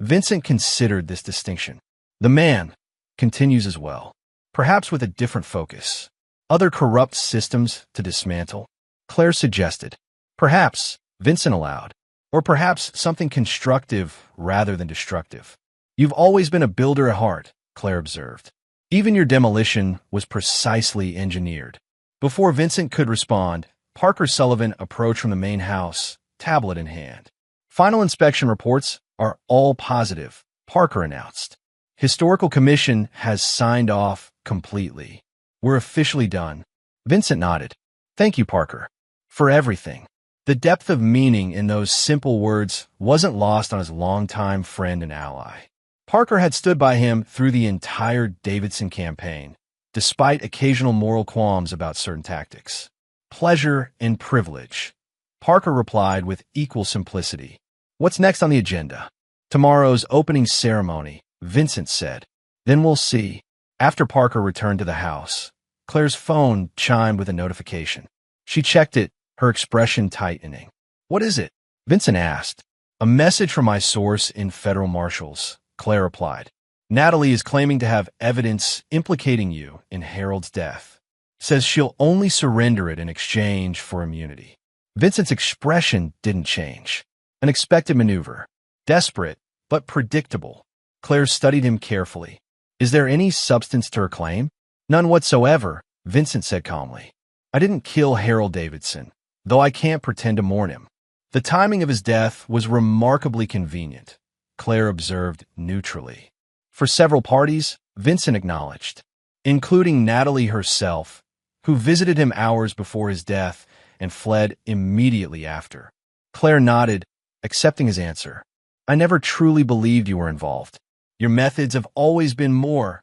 Vincent considered this distinction. "The man continues as well, perhaps with a different focus. Other corrupt systems to dismantle," Claire suggested. "Perhaps," Vincent allowed. "Or perhaps something constructive rather than destructive." "You've always been a builder at heart," Claire observed. "Even your demolition was precisely engineered." Before Vincent could respond, Parker Sullivan approached from the main house, tablet in hand. "Final inspection reports are all positive," Parker announced. "Historical Commission has signed off completely. We're officially done." Vincent nodded. "Thank you, Parker, for everything." The depth of meaning in those simple words wasn't lost on his longtime friend and ally. Parker had stood by him through the entire Davidson campaign, despite occasional moral qualms about certain tactics. "Pleasure and privilege," Parker replied with equal simplicity. "What's next on the agenda?" "Tomorrow's opening ceremony," Vincent said. "Then we'll see." After Parker returned to the house, Claire's phone chimed with a notification. She checked it, her expression tightening. "What is it?" Vincent asked. "A message from my source in federal marshals," Claire replied. "Natalie is claiming to have evidence implicating you in Harold's death. Says she'll only surrender it in exchange for immunity." Vincent's expression didn't change. An expected maneuver. Desperate, but predictable. Claire studied him carefully. "Is there any substance to her claim?" "None whatsoever," Vincent said calmly. "I didn't kill Harold Davidson, though I can't pretend to mourn him." "The timing of his death was remarkably convenient," Claire observed neutrally. "For several parties," Vincent acknowledged, "including Natalie herself, who visited him hours before his death and fled immediately after." Claire nodded, accepting his answer. I never truly believed you were involved. Your methods have always been more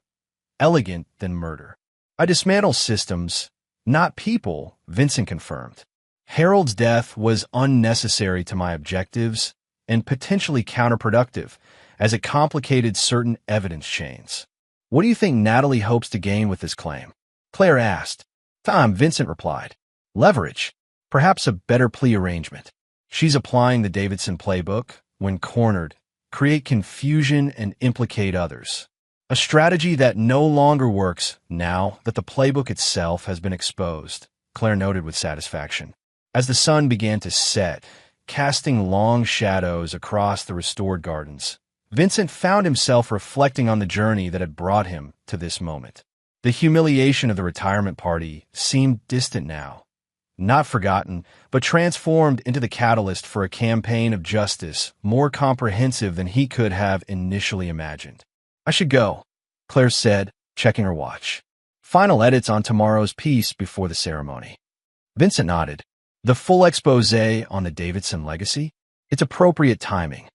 elegant than murder. I dismantle systems, not people, Vincent confirmed. Harold's death was unnecessary to my objectives and potentially counterproductive, as it complicated certain evidence chains. What do you think Natalie hopes to gain with this claim? Claire asked. Time, Vincent replied. Leverage. Perhaps a better plea arrangement. She's applying the Davidson playbook, when cornered, create confusion and implicate others. A strategy that no longer works now that the playbook itself has been exposed, Claire noted with satisfaction. As the sun began to set, casting long shadows across the restored gardens, Vincent found himself reflecting on the journey that had brought him to this moment. The humiliation of the retirement party seemed distant now, not forgotten, but transformed into the catalyst for a campaign of justice more comprehensive than he could have initially imagined. I should go, Claire said, checking her watch. Final edits on tomorrow's piece before the ceremony. Vincent nodded. The full expose on the Davidson legacy? It's appropriate timing.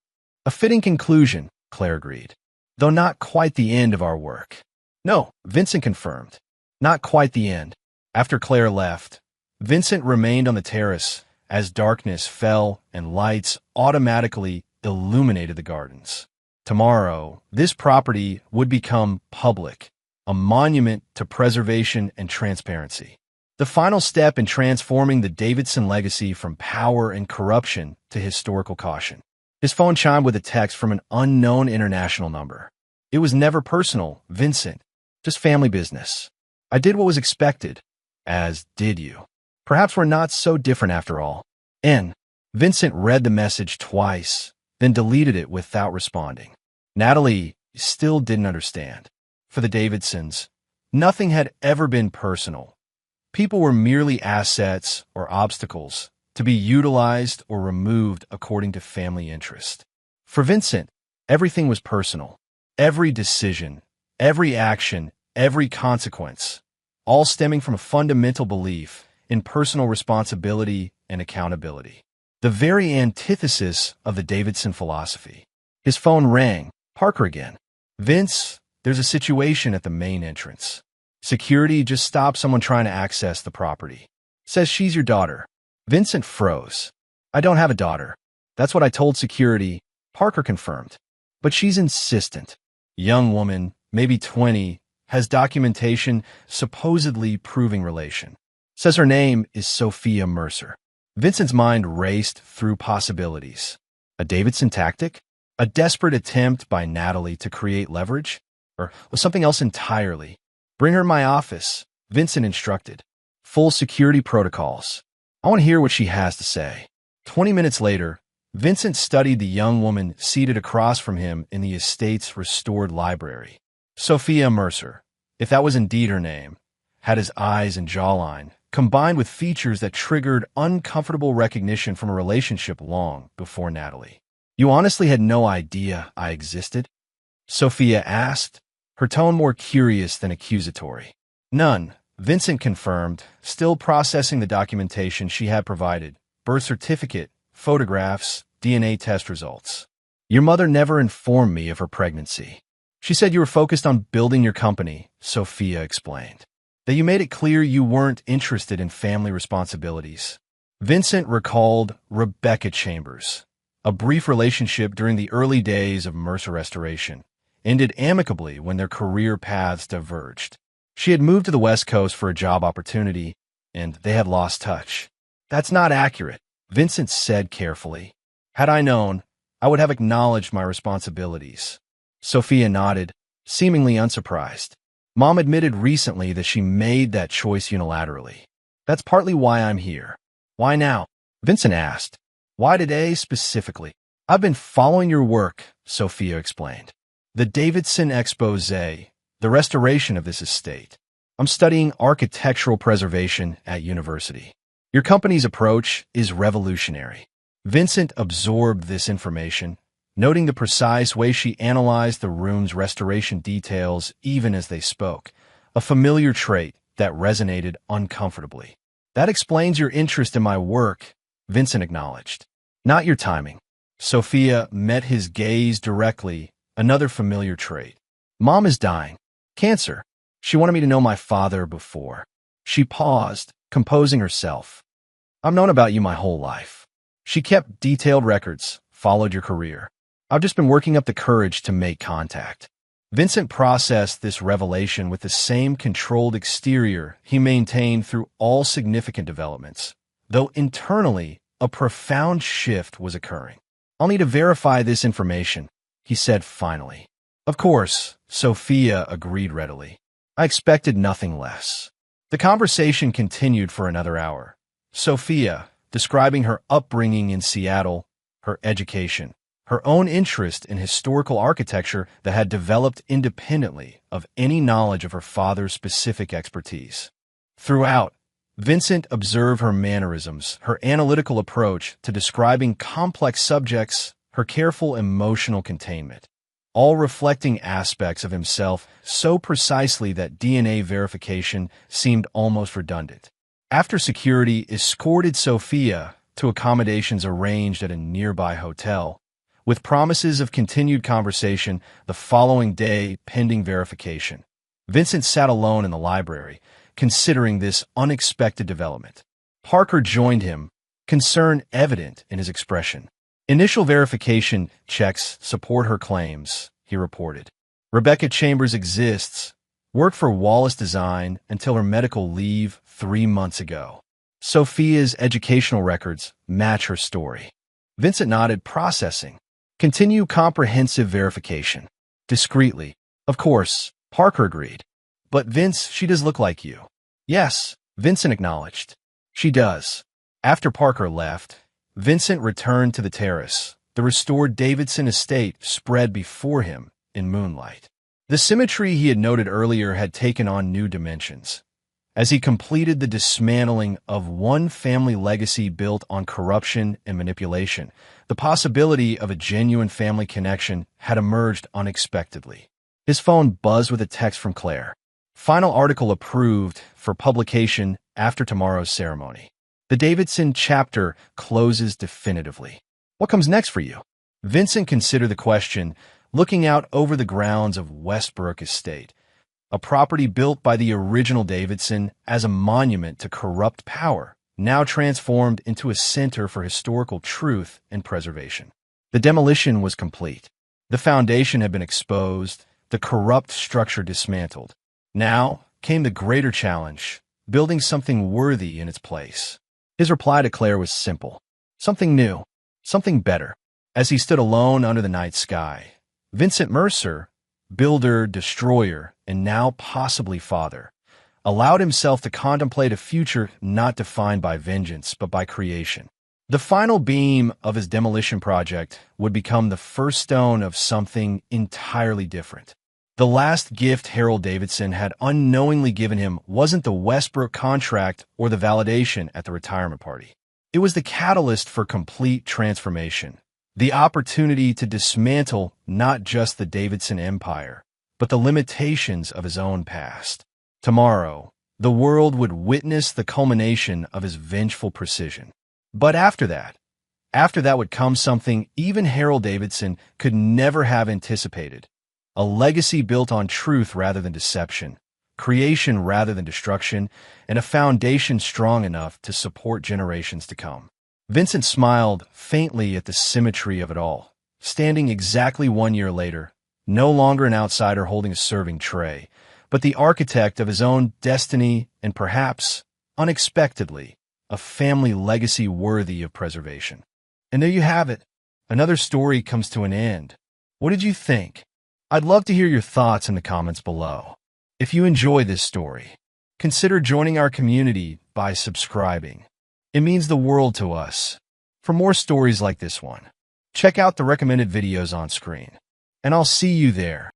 A fitting conclusion, Claire agreed, though not quite the end of our work. No, Vincent confirmed. Not quite the end. After Claire left, Vincent remained on the terrace as darkness fell and lights automatically illuminated the gardens. Tomorrow, this property would become public, a monument to preservation and transparency. The final step in transforming the Davidson legacy from power and corruption to historical caution. His phone chimed with a text from an unknown international number. It was never personal, Vincent. Just family business. I did what was expected, as did you. Perhaps we're not so different after all. N. Vincent read the message twice, then deleted it without responding. Natalie still didn't understand. For the Davidsons, nothing had ever been personal. People were merely assets or obstacles to be utilized or removed according to family interest. For Vincent, everything was personal. Every decision, every action, every consequence, all stemming from a fundamental belief in personal responsibility and accountability. The very antithesis of the Davidson philosophy. His phone rang. Parker again. Vince, there's a situation at the main entrance. Security just stopped someone trying to access the property. Says she's your daughter. Vincent froze. I don't have a daughter. That's what I told security, Parker confirmed. But she's insistent. Young woman, maybe 20, has documentation supposedly proving relation. Says her name is Sophia Mercer. Vincent's mind raced through possibilities. A Davidson tactic? A desperate attempt by Natalie to create leverage? Or was something else entirely? Bring her to my office, Vincent instructed. Full security protocols. I want to hear what she has to say. 20 minutes later, Vincent studied the young woman seated across from him in the estate's restored library. Sophia Mercer, if that was indeed her name, had his eyes and jawline, combined with features that triggered uncomfortable recognition from a relationship long before Natalie. You honestly had no idea I existed? Sophia asked, her tone more curious than accusatory. None, Vincent confirmed, still processing the documentation she had provided. Birth certificate, photographs, DNA test results. Your mother never informed me of her pregnancy. She said you were focused on building your company, Sophia explained. That you made it clear you weren't interested in family responsibilities. Vincent recalled Rebecca Chambers. A brief relationship during the early days of Mercer Restoration ended amicably when their career paths diverged. She had moved to the West Coast for a job opportunity, and they had lost touch. That's not accurate, Vincent said carefully. Had I known, I would have acknowledged my responsibilities. Sophia nodded, seemingly unsurprised. Mom admitted recently that she made that choice unilaterally. That's partly why I'm here. Why now? Vincent asked. Why today specifically? I've been following your work, Sophia explained. The Davidson expose, the restoration of this estate. I'm studying architectural preservation at university. Your company's approach is revolutionary. Vincent absorbed this information, noting the precise way she analyzed the room's restoration details even as they spoke, a familiar trait that resonated uncomfortably. That explains your interest in my work, Vincent acknowledged. Not your timing. Sophia met his gaze directly, another familiar trait. Mom is dying. Cancer. She wanted me to know my father before. She paused, composing herself. I've known about you my whole life. She kept detailed records, followed your career. I've just been working up the courage to make contact. Vincent processed this revelation with the same controlled exterior he maintained through all significant developments, though internally a profound shift was occurring. I'll need to verify this information, he said finally. Of course, Sophia agreed readily. I expected nothing less. The conversation continued for another hour. Sophia, describing her upbringing in Seattle, her education, her own interest in historical architecture that had developed independently of any knowledge of her father's specific expertise. Throughout, Vincent observed her mannerisms, her analytical approach to describing complex subjects, her careful emotional containment, all reflecting aspects of himself so precisely that DNA verification seemed almost redundant. After security escorted Sophia to accommodations arranged at a nearby hotel, with promises of continued conversation the following day pending verification, Vincent sat alone in the library, considering this unexpected development. Parker joined him, concern evident in his expression. Initial verification checks support her claims, he reported. Rebecca Chambers exists, worked for Wallace Design until her medical leave 3 months ago. Sophia's educational records match her story. Vincent nodded, processing. Continue comprehensive verification. Discreetly. Of course, Parker agreed. But Vince, she does look like you. Yes, Vincent acknowledged. She does. After Parker left, Vincent returned to the terrace. The restored Davidson estate spread before him in moonlight. The symmetry he had noted earlier had taken on new dimensions. As he completed the dismantling of one family legacy built on corruption and manipulation, the possibility of a genuine family connection had emerged unexpectedly. His phone buzzed with a text from Claire. Final article approved for publication after tomorrow's ceremony. The Davidson chapter closes definitively. What comes next for you? Vincent considered the question, looking out over the grounds of Westbrook Estate, a property built by the original Davidson as a monument to corrupt power, now transformed into a center for historical truth and preservation. The demolition was complete. The foundation had been exposed, the corrupt structure dismantled. Now came the greater challenge, building something worthy in its place. His reply to Claire was simple. Something new, something better. As he stood alone under the night sky, Vincent Mercer, builder, destroyer, and now possibly father, allowed himself to contemplate a future not defined by vengeance, but by creation. The final beam of his demolition project would become the first stone of something entirely different. The last gift Harold Davidson had unknowingly given him wasn't the Westbrook contract or the validation at the retirement party. It was the catalyst for complete transformation, the opportunity to dismantle not just the Davidson empire, but the limitations of his own past. Tomorrow, the world would witness the culmination of his vengeful precision. But after that would come something even Harold Davidson could never have anticipated. A legacy built on truth rather than deception, creation rather than destruction, and a foundation strong enough to support generations to come. Vincent smiled faintly at the symmetry of it all, standing exactly 1 year later, no longer an outsider holding a serving tray, but the architect of his own destiny and perhaps, unexpectedly, a family legacy worthy of preservation. And there you have it. Another story comes to an end. What did you think? I'd love to hear your thoughts in the comments below. If you enjoy this story, consider joining our community by subscribing. It means the world to us. For more stories like this one, check out the recommended videos on screen. And I'll see you there.